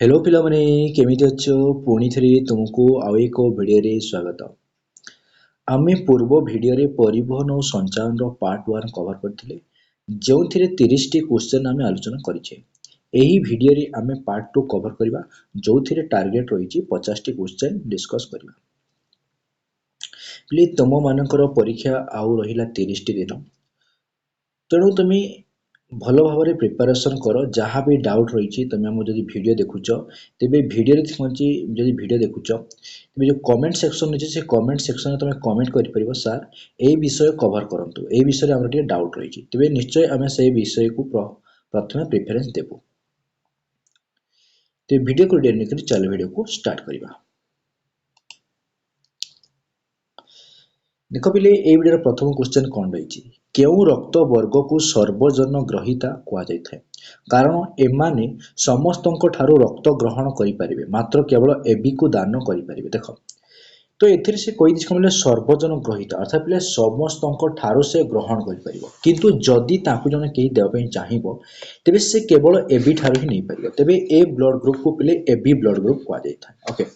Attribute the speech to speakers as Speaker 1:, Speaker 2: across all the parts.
Speaker 1: Hello पिलामने केमिति अच्छो पुणी थरे तुमको आउ एक भिडियो रे स्वागत। आमे पूर्व भिडियो रे परिवहन और संचालन रो पार्ट 1 कवर करथिले जोंथिरे 30 टी क्वेश्चन आमे आलोचना करिछे। एही भिडियो रे आमे पार्ट 2 कवर करबा जोंथिरे टार्गेट रहिछि 50 टी क्वेश्चन डिस्कस करबा। प्लीज तुम मानकर परीक्षा आउ रहिला 30 टी दिन तेणु तुम भल भाव प्रिपारेसन कर जहाँ भी डाउट रही तुम आम जब वीडियो देखुच तेज वीडियो जब वीडियो देखुच तेज जो कमेंट सेक्शन अच्छे से कमेंट सेक्शन तुम कमेंट कर सार ए विषय कवर करूँ ए विषय आम डाउट रही तेज निश्चय आम से विषय को प्रथम प्रिफरेन्स देवु। तो वीडियो को डेरी नहीं चल वीडियो को स्टार्ट करवा। देख पिले ए वीडियो प्रथम क्वेश्चन कौन रही केउ रक्त वर्ग को सर्वजन ग्रहीता कहुए कारण एमाने समस्तों ठारू रक्त ग्रहण करें मात्र केवल एबी को दान करें। देख तो एथिर से कही कहले सर्वजन ग्रहीता अर्थात पिले समस्तों ठारू से ग्रहण कर किंतु जदि ताकू जने कही देवाई चाहिए तेबे से केवल एबी ठारू ही नहीं पार तेबे ए ब्लड ग्रुप को पिले एबी ब्लड ग्रुप कहुए। ओके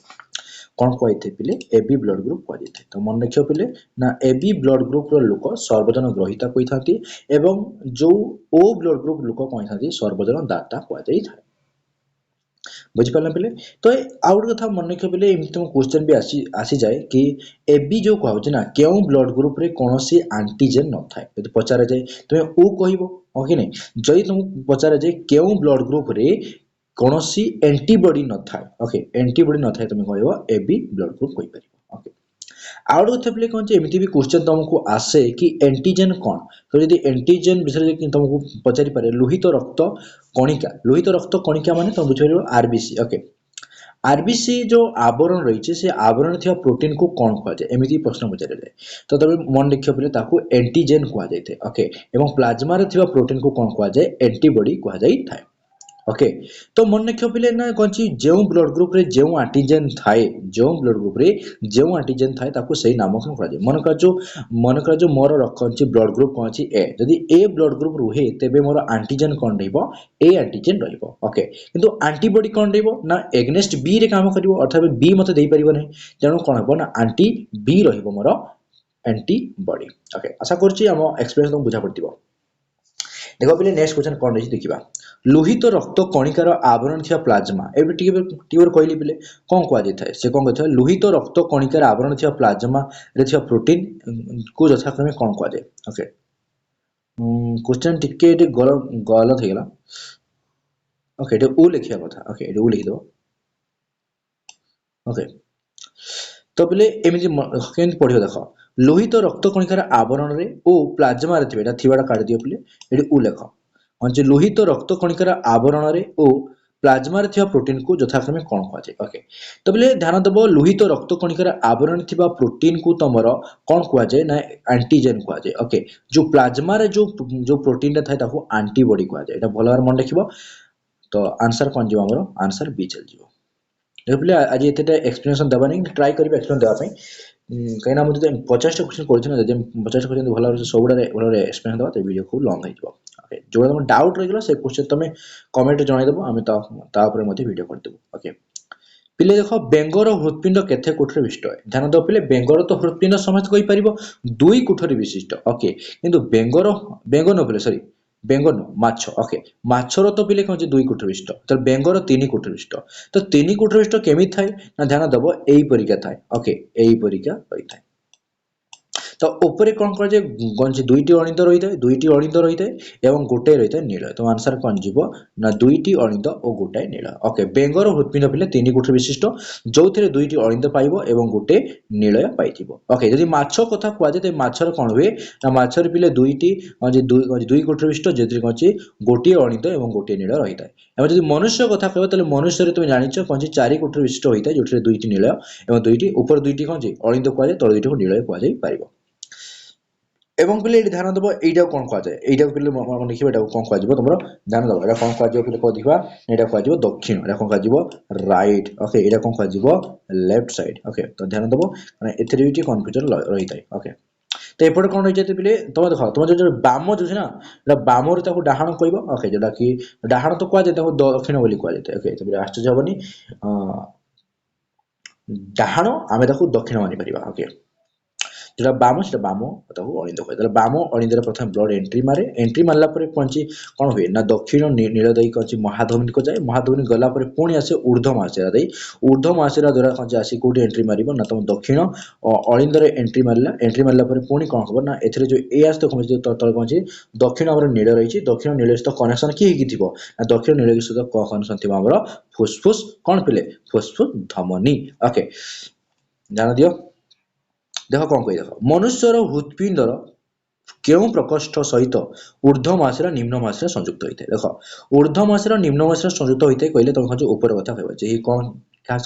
Speaker 1: कौन कही पिले एबी ब्लड ग्रुप कहुए। तो मन रख पिले ना एबी ब्लड ग्रुप लोक सर्वजन ग्रहीता कही था एवं जो ओ ब्लड ग्रुप लोक कही था सर्वजन दाता कहुए। बुझिपारे पिले तो आउ गोटे कथा मन रख पिले एमती तुम क्वेश्चन भी आसी जाए कि एबी जो कहूँ ना क्यों ब्लड ग्रुप रे कौन सी आंटीजेन न थाए यदि पचार जाए तुम्हें ओ कह कि नहीं जदि तुमको पचार जाए क्यों ब्लड ग्रुप रे कौन सी एंटीबॉडी न थाए ओके एंटीबॉडी न थाए तुम कह एबी ब्लड ग्रुप कही पार। ओके आउ गोटे कथा कौन एमती भी क्वेश्चन तुमको आसे कि एंटीजेन कौन तो जब एंटीजेन विषय तुमको पचारि पारे लोहित रक्त कणिका माने तुम बुझे आरबीसी। ओके आरबीसी जो आवरण रही से आवरण थी प्रोटीन को कौन कहुए एमती प्रश्न पचार जाए तो तुम मन रख पे एंटीजेन कहुए। ओके एवं प्लाज्मा रे प्रोटीन को कौन कहुए एंटीबॉडी कहुए। ओके तो मन रख पिले ना कौन जो ब्लड ग्रुप रे जो आंटीजेन थाए जो ब्लड ग्रुप रे जो आंटीजेन थाए ताको सही नामकरण करा मन कर जो मोर रखी ब्लड ग्रुप कौन अच्छी ए जदि ए ब्लड ग्रुप रुहे तेबे मोर आंटीजेन कौन रहिबो ए आंटीजेन रहिबो। ओके किंतु आंटीबॉडी कौन रहिबो ना एगनेस्ट बी रे काम करिवो अर्थात बी मते देई परिबो नै तेणु कौन हबो ना आंटी बी रहिबो मोर एंटीबॉडी। ओके आशा करछि हम एक्सपीरियंस तुम बुझा पड़तिबो। देखो पिले नेक्स्ट क्वेश्चन कौन रही देखा लोहित रक्त कणिकार आवरण थी प्लाज्मा एवं कहली पिले कौन कहुए से कौन कहते लोहित रक्त कणिकार आवरण थी प्लाज्मा रे प्रोटीन को यथाक्रमे कौन कहुए। ओके क्वेश्चन टिके गलत हो गला। ओके ये ऊ लिखा कथा ओके ये ऊ लिखिद। ओके तो पिले एमती केमती पढ़ियो देख लोहित रक्त कणिकार आवरण रे ओ प्लाज्मा रे थिबा काट दियो पिले ये ऊ लेख कौन लोहित रक्त कणिकार आवरण रे ओ प्लाज्मा रे प्रोटीन को यथाक्रमे कौन कहुए। ओके तो बोले ध्यान दब लोहित रक्त कणिकार आवरण थिबा प्रोटीन को तुमर कौन कहुए ना एंटीजेन कहुए। ओके जो प्लाज्मा रे जो प्रोटीन थाए ताको एंटीबॉडी कहुए एटा भल भाव मन रखिबो। तो आंसर कौन जीव हमर आंसर बी चल जीवो। देखिए आज ये एक्सप्लेनेशन देवा नहीं ट्राई करेंगे एक्सप्लेन देवाई कहीं मुझे 50 क्वेश्चन कर 50 क्वेश्चन भल सब भल एक्सप्लेन देवा तो वीडियो खूब लंग हो जो तुम डाउट रही से क्वेश्चन तुम कमेंट जनईदेव आम वीडियो करदेव। ओके पिले देख बेंगर हृत्पिंड केते कोठरी विशिष्ट है ध्यान दो पिले बेंगर तो हृत्पिंड समस्त कही पार 2 कोठरी विशिष्ट। ओके किंतु बेंगर न पिले सॉरी बेंगन माछ ओके माछर तो पिले कौन 2 कोठरी विशिष्ट तो बेंगर 3 कोठरी विशिष्ट तो 3 कोठरी विशिष्ट केमी थाए ना ध्यान दब एई परिका थाए। ओके एई परिका रही थाए तो ऊपर कौन कर कौन 2टी अणित रही है 2टी अणित रही है एवं गोटे रही है नील तो आंसर कौन जीव ना 2टी अणित और गोटाए नील। ओके बेंगर हृत्पिंड पिले 3 कोठरी विशिष्ट जो 2टी अणित पाइब एवं गोटे नील पाई। ओके जदि माछ कथा कहुए तो माछर कौन हुए ना माछर पिले 2टी 2 कोठरी विशिष्ट जो कौन गोटे अणित एवं गोटे नील रही है एवं जब मनुष्य कथा कह मनुष्य तुम जान कौन 4 कोठरी विशिष्ट होता है जो 2टी नील और 2टी ऊपर 2टी कौन अणित कहुए तल 2टी को नील कहुए। एवं पिले ध्यान दब यहीटा कौन कहुए यहीटा पिले मन देखिए कौन कह तुम ध्यान दब यहाँ कौन कह पिले कह देखा यहाँ कह दक्षिण यहाँ कौन कह राइट। ओके यहाँ कौन कह लेफ्ट साइड। ओके तो ध्यान दब एथि कन्फ्यूजन रही है। ओके तो एपटे कौन रही पे तुम देख तुम जो बाम जो ना बाम डाहाण कह ओके जोटा कि डाहाण तो कहुए दक्षिण बोली कहुए ओके तो आश्चर्य हेनी डाहाण आम दक्षिण मानिपर ओके जोटा बाम से बाम अणिंद कहे बाम अणिंदर प्रथम ब्लड एंट्री मारे एंट्री मारला कौन कौन हुए ना दक्षिण नील दी कौन महाधमनी को जाए महाधमनी गला पुणी आसे ऊर्ध्व महाशिरा दी ऊर्ध्व महाशिरा द्वारा कौन आसी कौटी एंट्री मार ना तुम दक्षिण अणिंदर एंट्री मारला पुणी कौन हम ना ए जो ए आस कौन तल कौन दक्षिण आम नील रही दक्षिण नील सहित कनेक्शन किए थी ना दक्षिण नील सहित कनेक्शन थी आम फुसफुस कौन पिले फुसफुस धमनी ओके जान दियो देख कौन कही देख मनुष्यर हृत्पिंडर केउ प्रकोष्ठ सहित ऊर्ध्व महाशिरा निम्न महाशिरा संयुक्त होता है देख ऊर्ध्व महाशिरा निम्न महाशिरा संयुक्त होता है कहले तुम कौन ऊपर कथा कह कौन क्या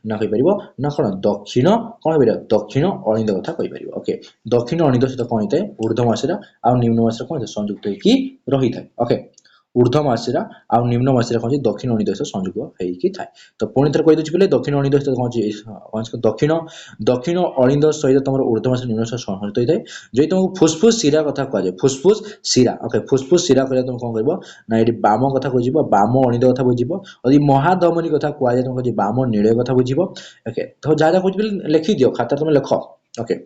Speaker 1: ना कहीपर ना कौन दक्षिण कौन हो दक्षिण अणिंद कथा कहीपर ओके दक्षिण अणिंद सहित कौन होता है ऊर्ध्व महाशिरा आ निम्न महाशिरा कौन संयुक्त होकर रही है ओके ऊर्ध्व महाशिरा आ निम्न महाशिरा कौन दक्षिण अणिंद सहित संयुक्त होकर थाए तो पुणी थर कहीदे पे दक्षिण अणिंद सहित कौन दक्षिण दक्षिण अणिंद सहित तुम ऊर्ध्व महाशिरा निम्न सहित संयुक्त होता है जो तुमको फुसफुस शिरा कथा कहुए फुसफुस शिरा ओके फुसफुस शिरा कहले तुम कौन कर ना ये बाम कथा बुझ बाम अणिंद कथा बुझ यदि महाधमनी कथा कहुए तुम कह बाम नील कथा बुझ ओके तो जहाँ कह लिखी दियो खाता तुम लिख ओके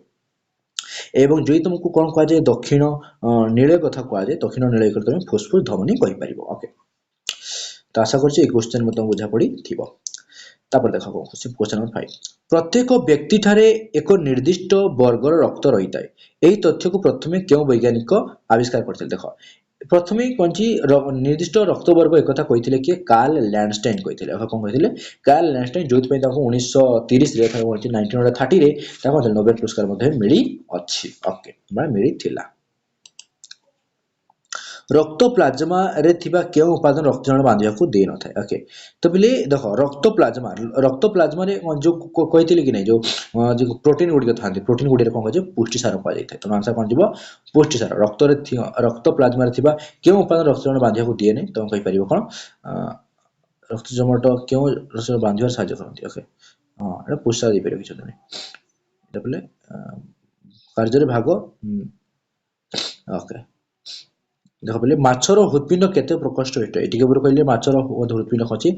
Speaker 1: एवं जो तुमको कौन कहुए दक्षिण नील कथा कहुए दक्षिण नील तुम फुसफुस धमनी कहीपर ओके तो आशा कर क्वेश्चन तुम बुझा पड़ी थी देख क्वेश्चन नंबर 5 प्रत्येक व्यक्ति ठारे एक निर्दिष्ट वर्गर रक्त रही है यही तथ्य को प्रथमे क्यों वैज्ञानिक आविष्कार करते देख प्रथमे कौन निर्दिष्ट रक्त वर्ग एक कही किए कार्ल लैंडस्टाइन कही कौन कही कार्ल लैंडस्टाइन जो 1930 1930 नोबेल पुरस्कार मिली अच्छी ओके मिली थिला रक्त प्लाज्मा रे थिबा केउ उपादान रक्त जमाट बांधिया को दे न थाए ओके तो बोले देखो रक्त प्लाज्मा रे जो कहितले कि नै जो प्रोटीन गुडी थांती प्रोटीन गुडी रे कोन कह पुष्टि सार कह जाय तो आंसर कोन जीवो पुष्टि सार रक्त प्लाज्मा रे थिबा केउ उपादान रक्त जमाट बांधिया को दिए नै तो कहि परिबो कोन रक्त जमाट केउ रक्त जमाट बांधिया सहायता करती ओके हां एटा पुष्टि सार दे परिबो किछ नै एटा बोले कार्य रे भाग ओके देख पे माछर हृत्पिंड केते प्रकोष्ठ विशिष्ट ये कहले माछर हृत्पिंड अच्छी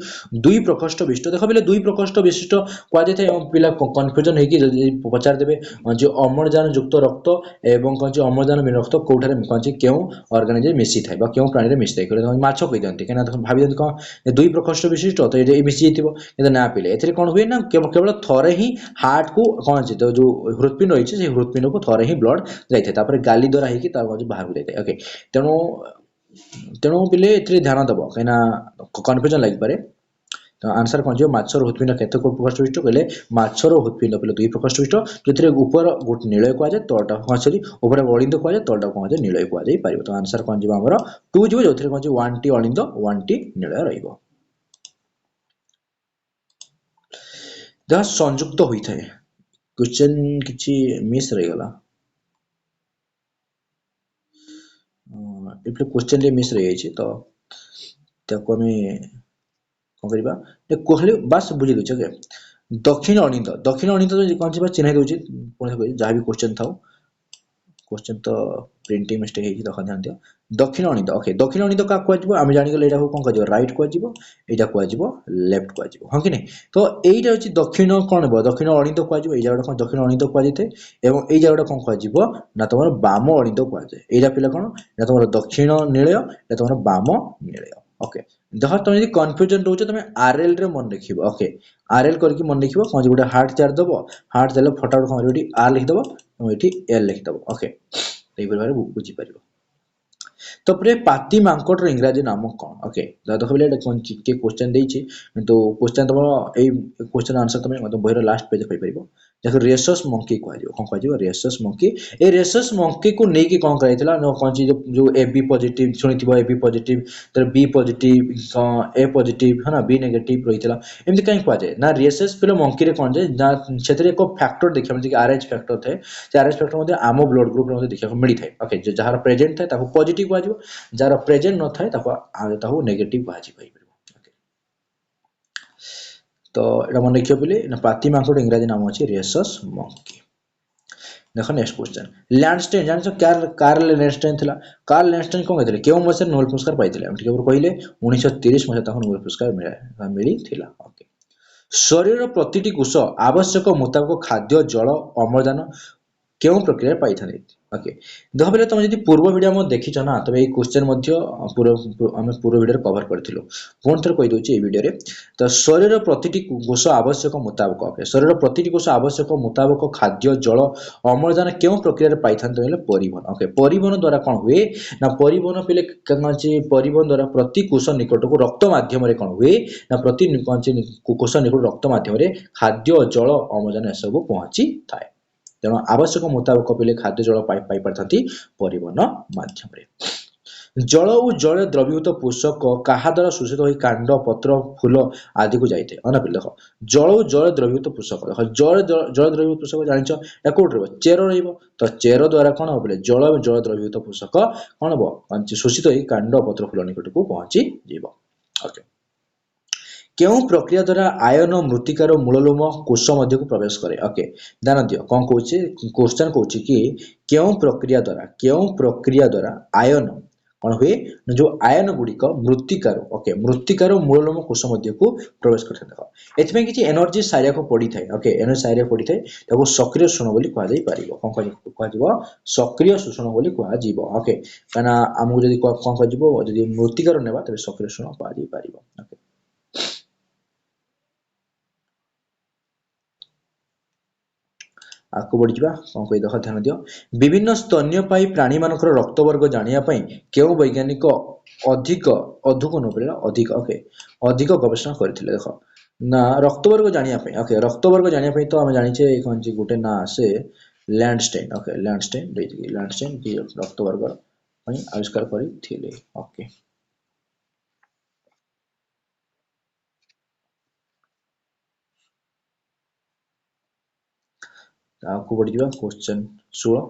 Speaker 1: दुई प्रकोष्ठ विशिष्ट देख पे दुई प्रकोष्ठ विशिष्ट कहुए पिला कन्फ्यूजन हो पचार देवे जो अम्लजान युक्त रक्त एवं कौन अम्लजान बिना रक्त कौटार कौन क्यों अर्गानिजम मिसी थाए क्यों प्राणी मिसी थाए माछ कही दिखती कहीं भावी कौन दुई प्रकोष्ठ विशिष्ट तो ये मिसी जाइए ना पिले ए कौन हुए ना केवल थरे ही हार्ट को कौन तो जो हृत्पिंड रही है हृत्पिंड को थरे ही ब्लड जाए गाली द्वारा होकर बाहर को जाए ओके तेणु तेणु पिले ए ध्यान दब कहीं कन्फ्यूजन लगे तो आंसर कौन जो माछर हृत्पिंड केते प्रकोष्ठ विशिष्ट कहले माछर हृत्पिंड पे दुई प्रकोष्ठ विशिष्ट जो ऊपर गोटे नील कहुए तलटा कौन सरी ऊपर अणिंद कहुए तलटा कौन नील कहुए पार तो आंसर कौन जी आम 2 जो कौन 1 टी अणिंद 1 टी नील रहा संयुक्त होता है क्वेश्चन किसी मिस रहीगला क्वेश्चन मिस रही तो आम कौन करवा कहले बास बुझे दूचे दक्षिण अणिंद कौन चिन्ह दूसरी जहाँ भी क्वेश्चन था क्वेश्चन तो प्रिंटिंग मिस्टेक है देखा ध्यान दियो दक्षिण अणिंद ओके दक्षिण अणिंद क्या कहुए आम जानीगले यहाँ कौन कह रईट कहुए यहाँ कहुए लेफ्ट कहुए हाँ कि नहीं तो यहीटा हूँ दक्षिण कौन हे दक्षिण अणिंद कहुए जगह कौन दक्षिण अणिंद कहुए और ये जगह कौन कह ना तुम बाम अणिंद कहुए यहाँ पिला कौन ना तुम दक्षिण नील या तुम बाम नील ओके देख तुम यदि कन्फ्यूजन रोच तुम आरएल रे मन रख ओके आरएल करके मन रख कौन गोटे हार्ट चार्ज दब हार्ट देले फटाफट कौन ये आर लिखिदब और ये एल लिखिदब ओके भाव बुझीपर तो पाती मांकड़ इंग्राजी नाम कौन ओके देख पे क्वेश्चन देती तो क्वेश्चन तुम यही क्वेश्चन आंसर तुम बहर लास्ट पेज कहीपर देख रेसस मंकी कह कौन कह रेसस मंकी ए रेसस मंकी को लेकिन कौन कराइला कौन जो ए बी पॉजिटिव शुणी ए बी पॉजिटिव तर बी पॉजिटिव ए पॉजिटिव है ना बी नेगेटिव रही एमती कहीं कहुए ना रेसस पे मंकी कौन जाए से एक फैक्टर देखा आरएच फैक्टर थे आरएच फैक्टर आम ब्लड ग्रुप देखा मिली था ओके जार प्रेजेंट थाए पॉजिटिव कह जार प्रेजेंट न थाए नेगेटिव कह तो ये मन रखिए बोले पाती मांकड़ इंग्राजी नाम अच्छे रेसस मंकी देख नेक्स्ट क्वेश्चन लैंडस्टाइन जान कार्ल लैंडस्टाइन थिला कार्ल लैंडस्टाइन कोन कहले केउ मसे नोबेल पुरस्कार पाइथिले हम ठीक कहले 1930 मसे ताको नोबेल पुरस्कार मिली थिला ओके शरीर प्रतिटी कोष आवश्यक मुताबिक खाद्य जल अम्लजान केउ प्रक्रिया पाई थाने ओके देख पहले तुम जदि पूर्व वीडियो हम देखिछ ना तबे ए क्वेश्चन मध्य पूर्व वीडियो कवर करथिलो कोन थर कहि दोछि ए वीडियो रे तो शरीर प्रतिटी कोष आवश्यक मुताबिक ओके शरीर प्रतिटी कोष आवश्यक मुताबिक खाद्य जल अम्लजान केउ प्रक्रिया रे पाई थाने तो परिवहन ओके परिवहन द्वारा कोन हुए ना परिवहन पहले कनछि परिवहन द्वारा प्रति कोष निकट को रक्त माध्यम रे कोन हुए ना प्रति कोष निकट रक्त माध्यम रे खाद्य जल अम्लजान सब पहुंची थाए तेणु आवश्यक मुताबिक पहले खाद्य जल पाई पारथांती परिवहन माध्यम जल और जल द्रवीभूत पोषक कहा द्वारा शोषित हो कांड पत्र फूल आदि को जाइए अना पे देख जल और जल द्रवीभूत पोषक देख जल जल द्रवीभूत पोषक जान कौट रहा चेर तो चेर द्वारा कौन हम बोले जल और जल द्रवीभूत पोषक कौन हम शोषित हो कांड पत्र फूल निकट को पहुंची जीव ओके केउ प्रक्रिया द्वारा आयन मृत्तिकार मूललोम कोष मध्य को प्रवेश करे ओके ध्यान दियो कौन कहूचे क्वेश्चन कहूचे कि केउ प्रक्रिया द्वारा आयन कौन हुए जो आयन गुड़िक मृत्तिकार ओके मृत्तिकार मूललोम कोष मध्य को प्रवेश करते देखो एथमे किछि एनर्जी साइरिया को पड़ी थाए ओके एनर्जी साइरिया पड़ी थाए ताको सक्रिय शोषण बोली कहा जाई परिबो कोन कह जिवो सक्रिय शोषण बोली कहा जिवो ओके काना हमहु जदी कोन कह जिवो जदी मृत्तिकार नेबा तबे सक्रिय शोषण कहा जाई परिबो ओके आको बढ़ी जा कौन कही देख ध्यान दियो विभिन्न स्तन्य पाई प्राणी मानकर रक्त वर्ग जानिया पई केउ वैज्ञानिक अधिक अधुक नोबेल अधिक ओके अधिक गवेषणा करथिले देख ना रक्त वर्ग जानिया पई ओके रक्त वर्ग जानिया पई तो हम जानि छे कोन जी गुटे ना से लैंडस्टाइन ओके लैंडस्टाइन की रक्त वर्ग पई आविष्कार करिथिले ओके आको बढ़ी जा क्वेश्चन 16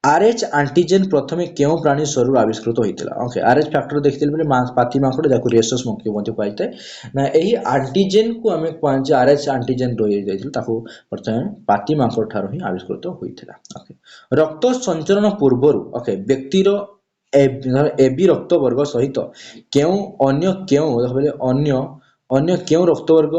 Speaker 1: आरएच एंटीजन प्रथमे केउ प्राणी शरीर आविष्कृत होइतिला ओके आरएच फैक्टर देखिथिल बेले पाती माकड़ जाको रेसस मंकी मध्ये पाइते ना एही एंटीजन को हमें पांच आरएच एंटीजन रहि जाइतिल ताको प्रथमे पाती माकड़ ठारो ही आविष्कृत होइतिला ओके रक्त संचरण पूर्वरु ओके व्यक्तिर एबी रक्त वर्ग सहित केउ अन्य केउ रक्त वर्ग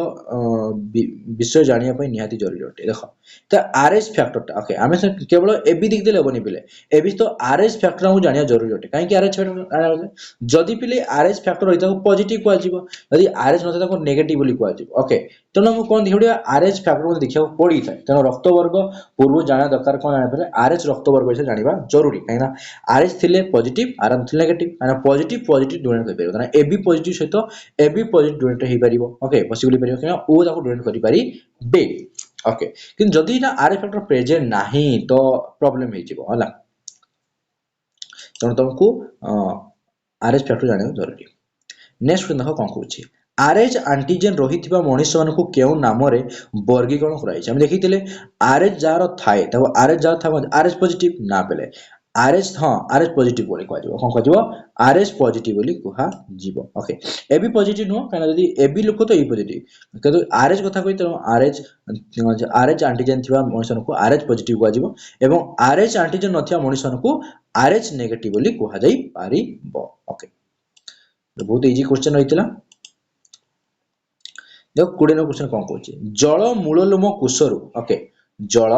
Speaker 1: विषय जानिया पई निहाती जरूरी अटे देखो तो आरएच फैक्टर ओके आमे केवल एबी दिख देले बनी पिले एबी तो आरएच फैक्टर हम जानिया जरूरी अटे काहे कि आरएच फैक्टर जदी पिले आरएच फैक्टर होइता को पॉजिटिव को आजिबो यदि आरएच नथा को नेगेटिव बोली को आजिबो ओके तनो हम कोन देखियो आरएच फैक्टर को देखियो पड़ी थाए तनो रक्त वर्ग पूर्व जाना दरकार कोन जाने पले आरएच रक्त वर्ग विषय जानिबा जरूरी काहेना आरएच थिले पॉजिटिव आर थिले नेगेटिव माने पॉजिटिव डोनेट कर परिबो ना एबी पॉजिटिव सहित एबी पॉजिटिव डोनेट हे परिबो ओके पॉसिबल परिबो कि ओ ताको डोनेट करि पारि बे ओके किन जदी ना आरएच फैक्टर प्रेजेंट नाही तो प्रॉब्लम हे जिवो हला तनो तुमको आरएच फैक्टर जानिबा जरूरी नेक्स्ट क्वेश्चन देखो कोन कहूची आरएच एंटीजन रहिथिबा मनुष्य मानको केउ नाम रे वर्गीकरण कराइछ हम देखिथिले आरएच जार थाए तब आरएच जार था आरएच पॉजिटिव ना पेले आरएच हां आरएच पॉजिटिव बोली कह जिवो कोन कह जिवो आरएच पॉजिटिव बोली कहा जिवो ओके एबी पॉजिटिव नो काना जदी एबी लोक तो ए पॉजिटिव किंतु आरएच कथा कहि त आरएच एंटीजन थिबा मनुष्य को आरएच पॉजिटिव कह जिवो एवं आरएच एंटीजन नथिया मनुष्य को आरएच नेगेटिव बोली कहा जाई पारिबो ओके तो बहुत इजी क्वेश्चन रहितला देखो 20 नो क्वेश्चन कोन कहूची जल मूललोम कोषरु ओके जल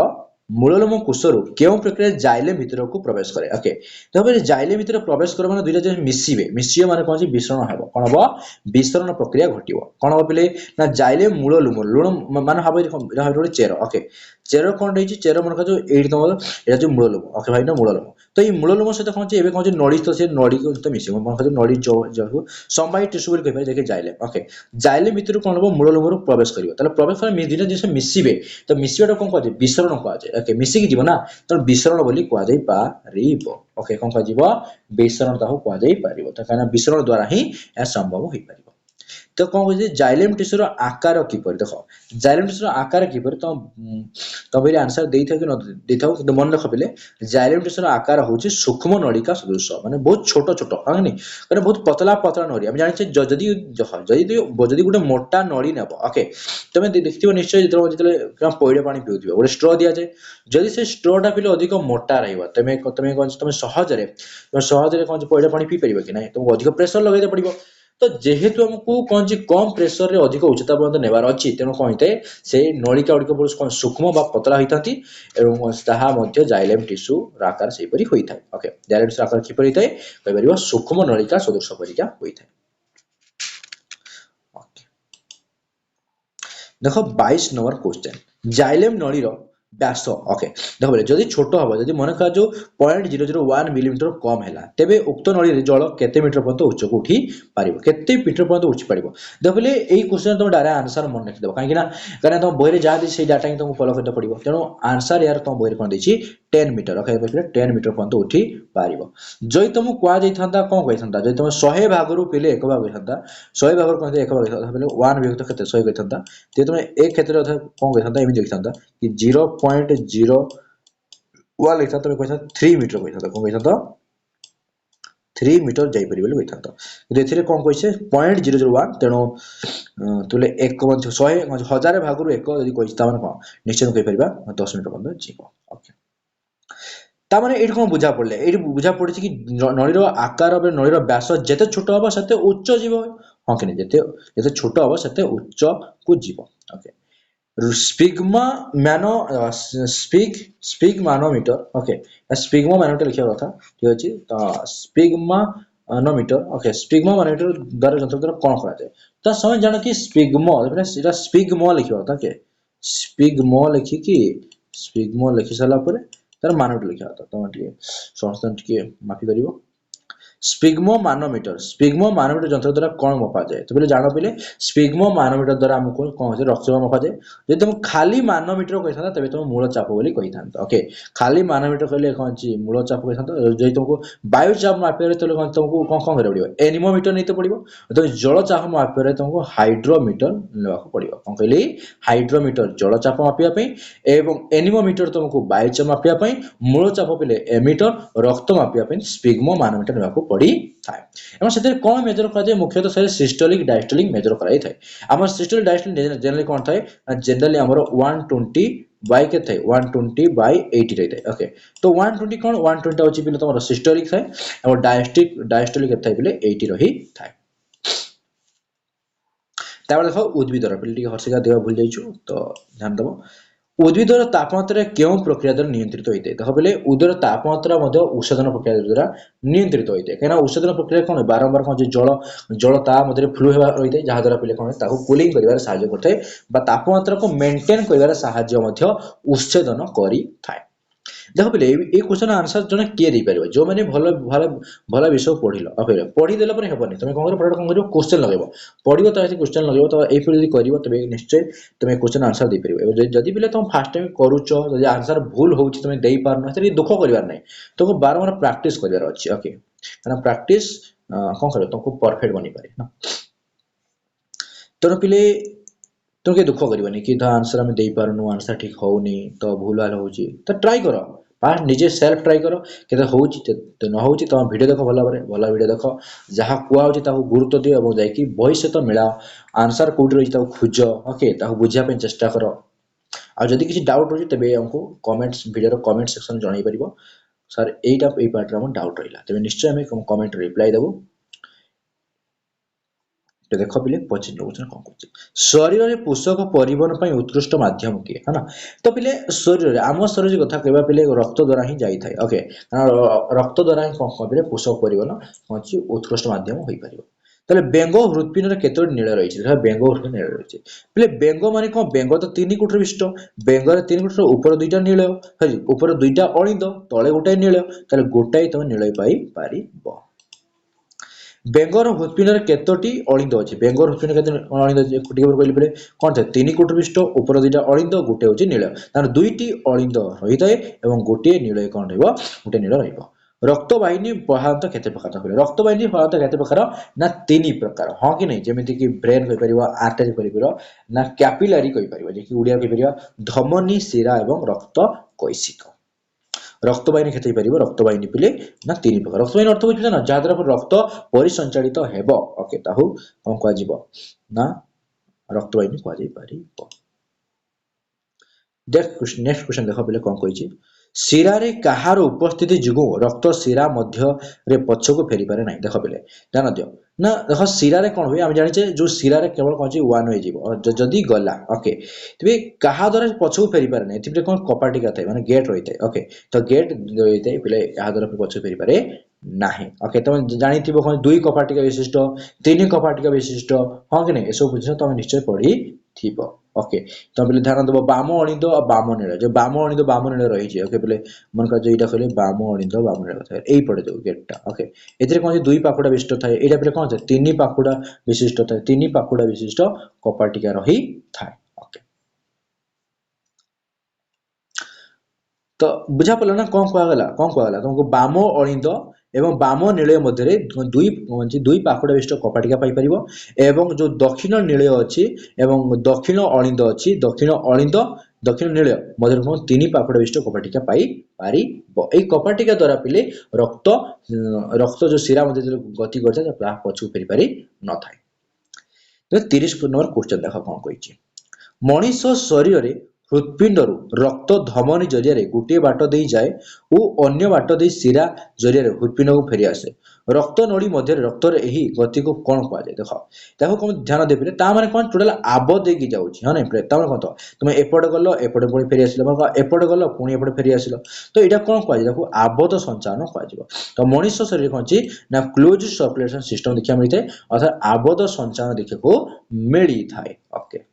Speaker 1: मूललोम कोषरु केउ प्रक्रिया जाइलेम भितर को प्रवेश करे ओके तबे जाइलेम भितर प्रवेश कर माने दुइटा जे मिसिबे माने कोन जे विसरण हेबो कोन हबो विसरण प्रक्रिया घटिबो कोन हबो पले ना जाइलेम मूललोम लुण माने हबो रे चेर ओके चेर कोन रहिची चेर मन का जो एडी तम एटा जो मूललोम ओके भाई ना मूललोम तो ई मूललोम सहित कोन जे एबे कोन जे नडी तो से नडी को तो मिसिबो मन का जो नडी जो समबाय टिश्यू बोल कहबे देखे जाइलेम ओके जाइलेम भितर कोन हबो मूललोम रो प्रवेश करिवो तले प्रवेश करे दुइटा जे मिसिबे तो मिसिबाटा कोन कह जे विसरण कह जे ओके मिसी की जीव ना तो विसरण बोली कह जाई पारिबो ओके कोन कह जीव विसरण ताहु कह जाई पारिबो त काना विसरण द्वारा ही ए संभव होई पारिबो तो कौन कहते जाइलेम टिश्यूर आकार किपर देख जाइलेम टिश्यूर आकार किपर तुम ये आंसर दे कि न दे कि मन रख पे जाइलेम टिश्यूर आकार हूँ सूक्ष्म नलिका सदृश माने बहुत छोट छोट हाँ नहीं बहुत पतला पतला नड़ी आम जाने जदि जदि गोटे मोटा नड़ी नेब ओके तुम देखिए निश्चय जो पैड़ पा पीउ गोटे स्ट्र दि जाए जदि से स्ट्रटा पिले अधिक मोटा रही तुम सहजरे कौन पैड़ पा पी पार कि ना तुमको अधिक प्रेसर लगे पड़ो तो जेहेतु आमको कौन कम प्रेसर रे अधिक उच्चता पर्यटन नेबार अच्छी तेणु कौन होता है से नलिका गुड़िक बहुत सूक्ष्म बा पतला होता है जाइलेम टिश्यू आकार से होता है ओके जाइलेम टिश्यू आकार किपर होता है कहीपर सूक्ष्म नलिका सदृश परिका होता है देख 22 नंबर क्वेश्चन जाइलेम नलीर व्यास ओके देख बोले जदि छोट हम जब मन कर जो 0.001 मिलीमीटर कम है तेरे उक्त नली जल केते मीटर पर्यंत उच्च को उठी पार केते मीटर पर्यंत उठी पार देख बोले यही क्वेश्चन तुम डायरेक्ट आंसर मन रखिदेव कहीं तुम बही जहाँ दी से डाटा ही तुमको फॉलो करते पड़ो तेणु आंसर यार तुम बही कौन देखिए 10 मीटर ओके 10 मीटर पर्यंत उठी पार जदि तुमको कहुता कौन कही था जब तुम 100 भाग पिले 1 भाग होता 100 भाग कौन 1 भाग बोले 1 विभक्त केते 100 कही था तुम एक क्षेत्र कौन कही था एमती लिखी था कि 0.01 लिखा तुम कही 3 मीटर कही था कौन कही 3 मीटर जापर कही था तो कौन कही 0.001 तेणु तुले 1 100 1000 भाग 1 जब कही कौन निश्चय कहीपर 10 मीटर पर्यटन जीव ओके तामाने एठी कौन बुझा पड़े ये बुझा पड़ी कि नलीर आकार नलीर व्यास जिते छोट हम से उच्च जीव हाँ कि जिते छोट हम से उच्च को जीव ओके स्पिग्मा मैनो स्पिग्मानोमीटर ओके स्पिग्मा मैनोमीटर लिखा कथा ठीक अच्छे तो स्पिग्मानोमीटर ओके स्पिग्मानोमीटर द्वारा जंत्र द्वारा कौन कराए तो समय जान कि स्पिग्म स्पिग्म लिखा कथा के स्पिग्म लिखिकी स्पिग्म लिखि सारा तार मानोमीटर लिखा था तुम समस्त माफी कर स्पिग्मो मानोमीटर जंत्र द्वारा कौन मपा जाए तो बोले जान पे स्पिग्मो मानोमीटर द्वारा आमको कौन रक्तचाप मपा जाए जब तुम खाली मानोमीटर कही था तेज तुम मूल चाप बोली कही था ओके खाली मानोमीटर कहले कौन मूल चाप कही था जब तुमको वायु चाप मापिबार तो तुमको कौन कौन करा पड़ो एनिमोमीटर नहीं पड़ो तुम जल चाप मापिबार तुमको हाइड्रोमीटर ना पड़ो कौन कहली हाइड्रोमीटर जल चाप मापिया एवं एनिमोमीटर तुमको वायु चाप मापिया मूल चाप पे एमीटर रक्त मापिया स्पिग्मो मानोमीटर ना पड़ी थाए से कौन मेजर कर मुख्यतः से सिस्टोलिक डायस्टोलिक मेजर कराई थाए आम सिस्टोलिक डायस्टोलिक जनरली कौन थाए जनरली आमर 120 बाय के थाए 120 बाय 80 रही थाए ओके तो 120 कौन 120 होची बिले तुम सिस्टोलिक थाए और डायस्टोलिक थाए बिले 80 रही थाए तापर देखो उद्भिदर पे हर्षिका देवा भूल जाइछु तो ध्यान दबो उद्भिदर तापमात्रा क्यों प्रक्रिया द्वारा नियंत्रित होता है देख बोले उद्भिदर तापमात्रा ऊषधन प्रक्रिया द्वारा नियंत्रित होता है कहीं ऊषधन प्रक्रिया कौन बारंबार कौन जल जल ता मध्य फ्लू रही है जहाँ द्वारा पे कौन कूलिंग कर तापमात्रा को मेंटेन कर उच्छेदन कर देख पे ये क्वेश्चन आंसर जन किए दे पार जो मैंने भल भल भल विषय पढ़ल पढ़ीदेला हेनी तुम कौन कौन कर क्वेश्चन लगे पढ़ो तो क्वेश्चन लगे तो ये कर तब निश्चय तुम क्वेश्चन आंसर दे पार जदि भी तुम फास्ट टाइम करुच आंसर भूल हो तुम दे पार ना दुख करार ना तुमको बारंबार प्राक्ट करार अच्छे ओके प्राक्ट कौन कर तुमको परफेक्ट बनी पारे ना तेणु पिले तुम दुख करनी कि आंसर आम दे पारनु आंसर ठीक होनी तो भूल भाल हो तो ट्राई कर फास्ट निजे सेल्फ ट्राई कर के हो न हो तुम भिडियो देख भल भाव भल भिडियो देख जहाँ कहु गुरुत्व दियो और जाकि बही सहित मिलाओ आंसर कौटी रही खोज ओके बुझापी चेष्टा कर आदि किसी डाउट रही तेज आमको कमेंट्स भिडियो कमेंट सेक्शन जन पार सर यहीटा ये पार्ट में डाउट रहा तेज निश्चय आम कमेंट रिप्लाई देवु तो देख पे पचिन कौन कर शरीर में पोषक परिवहन पर उत्कृष्ट माध्यम किए है ना तो पे शरीर आम शरीर कथा कहवा पे रक्त द्वारा ही जाए ओके रक्त द्वारा ही कौन पे पोषक परिवहन कौन उत्कृष्ट माध्यम हो पार तेल बेंग हृत्पिंड केत नील रही है बेंग हृत्पिंड नील रही है बेंग मान कौन बेंग तो 3 कोटर विशिष्ट बेंगर 3 कोटर ऊपर 2टा नील ऊपर 2टा अणिंद तले गोटाए नील गोटाए तुम नील पार बेंगर हृत्पिंड केतोटी अणिंद अच्छे बेंगर हृत्पिंड अणिंद कहले कौन था 3 कोटर विशिष्ट ऊपर 2टा अणिंद गोटे हूँ नील तार 2टी अणिंद रही है और गोटे नील कौन रोटे नील रक्तवाहिनी प्रधानतः केते प्रकार कहले रक्तवाहिनी प्रधानतः केते प्रकार ना तीन प्रकार हां कि नहीं जेमिति कि ब्रेन कहि परिबो आर्टरी कहि परिबो ना कैपिलरी कहि परिबो जे कि उडिया कहि परिबो धमनी शिरा एवं रक्त कैशिक रक्तवाहिनी केते परिबो रक्तवाहिनी पिले ना तीन प्रकार रक्तवाहिनी अर्थ बुझिबे ना जा द्वारा रक्त परिसंचालित हेबो ओके ताहु कोन कह जिवो ना रक्तवाहिनी कह जाई परिबो नेक्स्ट क्वेश्चन देखो पहले कौन कही शिरा रे कहार उपस्थिति जुगु रक्त शिरा मध्य रे पछको फेरी पारे नाही देखो पहले ध्यान दियो ना देखो शिरा रे कोन होय हम जानि छे जो शिरा रे केवल कोन छी वन वे जीवो जदी गला ओके तबे कहा द्वारा पछको फेरी पारे नाही तिबे कोन कपाटिका थाय माने गेट रही थाय ओके तो गेट रही थाय पहले या द्वारा पछको फेरी पारे नाही ओके तुम जानि थिबो कोन दुई कपाटिका विशिष्ट तीन कपाटिका विशिष्ट हां कि नहीं एसो बुझियो तुम निश्चय पढ़ी थिबो ओके तो पहले ध्यान देबो बाम अणिद और बाम नील जो बाम अणिद बाम नील रही छी ओके पहले मन का जो एटा कहले बाम अणिद बाम नील था एई पड़े जो गेटटा ओके एथिरे कोन दुई पाखुडा विशिष्ट थाए एटा पहले कोन थाए तीन पाखुडा विशिष्ट थाए तीन पाखुडा विशिष्ट कपाटिका रही थाए ओके तो बुझा पड़ला ना कौन कहला तुमको बाम अणिद एवं बाम नीलय मध्य दुई पाखुडा विशिष्ट कपाटिका पाई परिबो एवं जो दक्षिण नीलय अछि एवं दक्षिण अणिद अछि दक्षिण नीलय मध्य तीन पाखुडा विशिष्ट कपाटिका पाई पारिबो एई कपाटिका द्वारा पिले रक्त रक्त जो शिरा मध्य गति करता ता पछु फेरी पारि न थाए तो 30 नंबर क्वेश्चन देखा कोन कहिछि मनीष शरीर रे हृत्पिंडरू रक्त धमनी जरिया गोटे बाट दे जाए और अन्य बाट दे शिरा जरिया हृत्पिंड को फेरी आसे रक्त नड़ी मध्य रक्तर एही गति को कौन कह जाए देख ताको कौन ध्यान दे ता माने कौन टोटल आब देकी जाउछि हां नै ता माने कौन तो तुम एपट गल एपट पुणी फेरी आसिलो माने एपट गल पुणी एपट फेरी आसिलो तो एटा कौन कह जाए देखो आबद्ध संचालन कह जाबो तो मनुष्य शरीर कौन छि ना क्लोज सर्कुलेशन सिस्टम देखिया मिलते अर्थात आबद्ध संचालन देखिया को मिली थाए ओके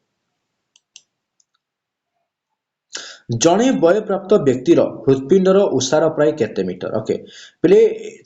Speaker 1: जणे बय प्राप्त व्यक्तिर हृत्पिंडर उसार प्राय केते मीटर ओके पहले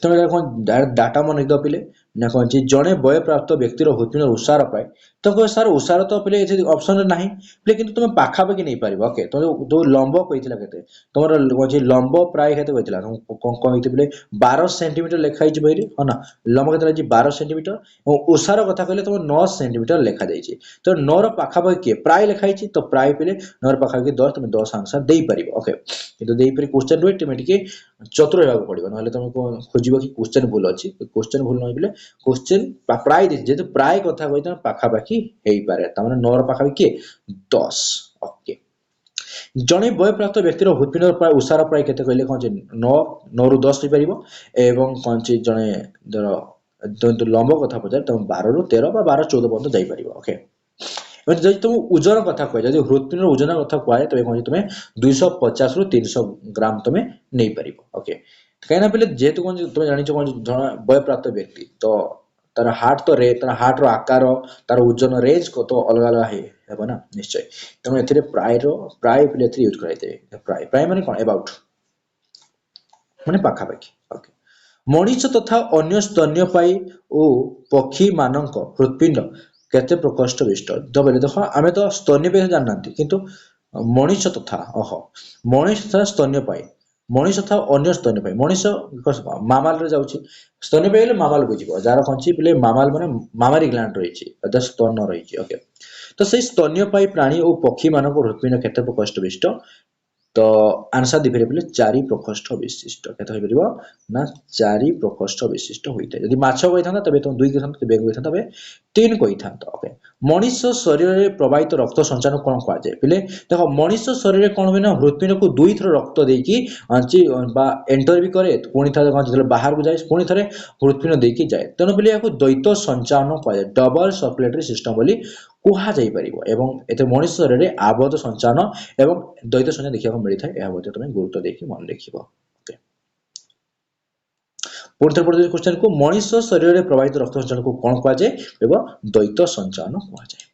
Speaker 1: तुम कौन डाटा मन दो पहले ना कौन छि जणे बय प्राप्त व्यक्तिर हृत्पिंडर उसार प्राय तो सर उसार तो पहले एथे ऑप्शन नाही पहले किंतु तुम पाखा पाखी नहीं पारिबो ओके तो दो लंब कहितला केते तमर कौन छि लंब प्राय केते कहितला कोन कोन हिते पहले 12 सेंटीमीटर लेखाइ छि बहिरे हो ना लंब केते छि 12 सेंटीमीटर और उसार कथा कहले तुम 9 सेंटीमीटर लेखा जाई छि तो 9 र पाखा पाखी के प्राय लेखाइ छि तो प्राय पहले 9 र पाखा पाखी 10 तुम 10 आंसर देई परिबो ओके किंतु देई परि क्वेश्चन रो ऑटोमेटिक चतुर हेबा पड़िबो नहले तुमको खोजिबो कि क्वेश्चन भूल अछि क्वेश्चन भूल नै बिले क्वेश्चन प्राय दे जेतु प्राय कथा कहि त पाखा पाखी हेई पारे त माने 9 र पाखा पाखी 10 ओके जणे बय प्राप्त व्यक्तिर हृत्पिंड प्राय उसार प्राय केते कहले कोन जे 9 रु 10 होई परिबो एवं कोन जे जणे दर लंब कथा पचार तुम 12 रु 13 बा 12 14 पर्यंत जाई परिबो ओके जदि तुम ओजन कथा कह जदि हृत्पिंड ओजन कथा कह तबे कोन तुम 250 रु 300 ग्राम तुम नै परिबो ओके कहिना पहले जेतु कोन तुम जानि छ कोन जण बय प्राप्त व्यक्ति तो तार हार्ट तो तार हार्ट रो आकार तार ओजन रेंज को तो अलग अलग हेबो ना निश्चय तमे एथिरे प्राय पहले एथिरे यूज कराइते प्राय माने कोन अबाउट माने पाखा पाखी ओके मनीष तथा अन्य स्तन्यपायी ओ पक्षी मानक हृत्पिंड केते प्रकोष्ठ विशिष्ट तो बोले देखो आमे तो स्तन्यपायी जाननांती किंतु मनीष तथा मनीष तथा स्तन्यपायी मनीष तथा अन्य स्तन्यपायी मनीष मामाल रे जाउची स्तन्यपायी मामाल बुझिबो जार कोनची पले मामाल माने मामारी ग्लैंड रहिची अदा स्तन रहिची ओके तो से स्तन्यपायी प्राणी और पक्षी मानक हृत्पिंड केते प्रकोष्ठ विशिष्ट तो आंसर दे फेरे 4 प्रकोष्ठ विशिष्ट केते होई परिबो ना 4 प्रकोष्ठ विशिष्ट होइते यदि माछ होई थांता तबे तो 2 के थांता बेग होई थांता तबे 3 कोइ थांता ओके मनीष शरीर रे प्रवाहित रक्त संचालन कोन कह जाय पले देखो मनीष शरीर रे कोन होइना हृत्पिंड को दुई थर रक्त देकी अंची बा एंटर भी करे पुणी थरे जले बाहर को जाय पुणी थरे हृत्पिंड देकी जाय तनो पले याको द्वैत संचालन कह जाय डबल सर्कुलेटरी सिस्टम बोली कुहा जाई परिबो एवं एते मनुष्य शरीर रे आबद्ध संचालन एवं द्वैत संचालन देखिया को मिलि थाए एहा बते तमे गुरुत्व देखि मन देखिबो ओके पुरथर क्वेश्चन को मनुष्य शरीर रे प्रवाहित रक्त संचालन को कोन कह जाय एवं द्वैत संचालन कह जाय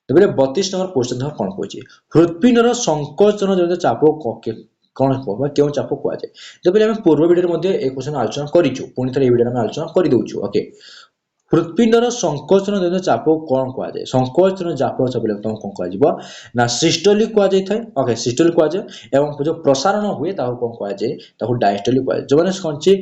Speaker 1: तबे 32 नंबर क्वेश्चन था कोन कहछि हृत्पिंड रो संकोचन जते चाप कोन कहबा केउ चाप कह जाय जबले हम पूर्व वीडियो मध्ये ए क्वेश्चन आलोचना करिछु पुणी थरे ए वीडियो में आलोचना करि दउछु ओके ହୃତ୍ପିଣ୍ଡର ସଂକୋଚନ ଜନିତ ଚାପକୁ କଣ କୁହାଯାଏ? ସଂକୋଚନ ଚାପ ବୋଲେ ତମକୁ କଣ କୁହାଯିବ ନା ସିଷ୍ଟୋଲିକ୍ କୁହାଯାଇଥାଏ। ଓକେ, ସିଷ୍ଟୋଲିକ୍ କୁହାଯାଏ ଏବଂ ଯୋଉ ପ୍ରସାରଣ ହୁଏ ତାକୁ କଣ କୁହାଯାଏ? ତାକୁ ଡାଇଷ୍ଟୋଲିକ୍ କୁହାଯାଏ। ଯୋଉମାନେ କଣଛି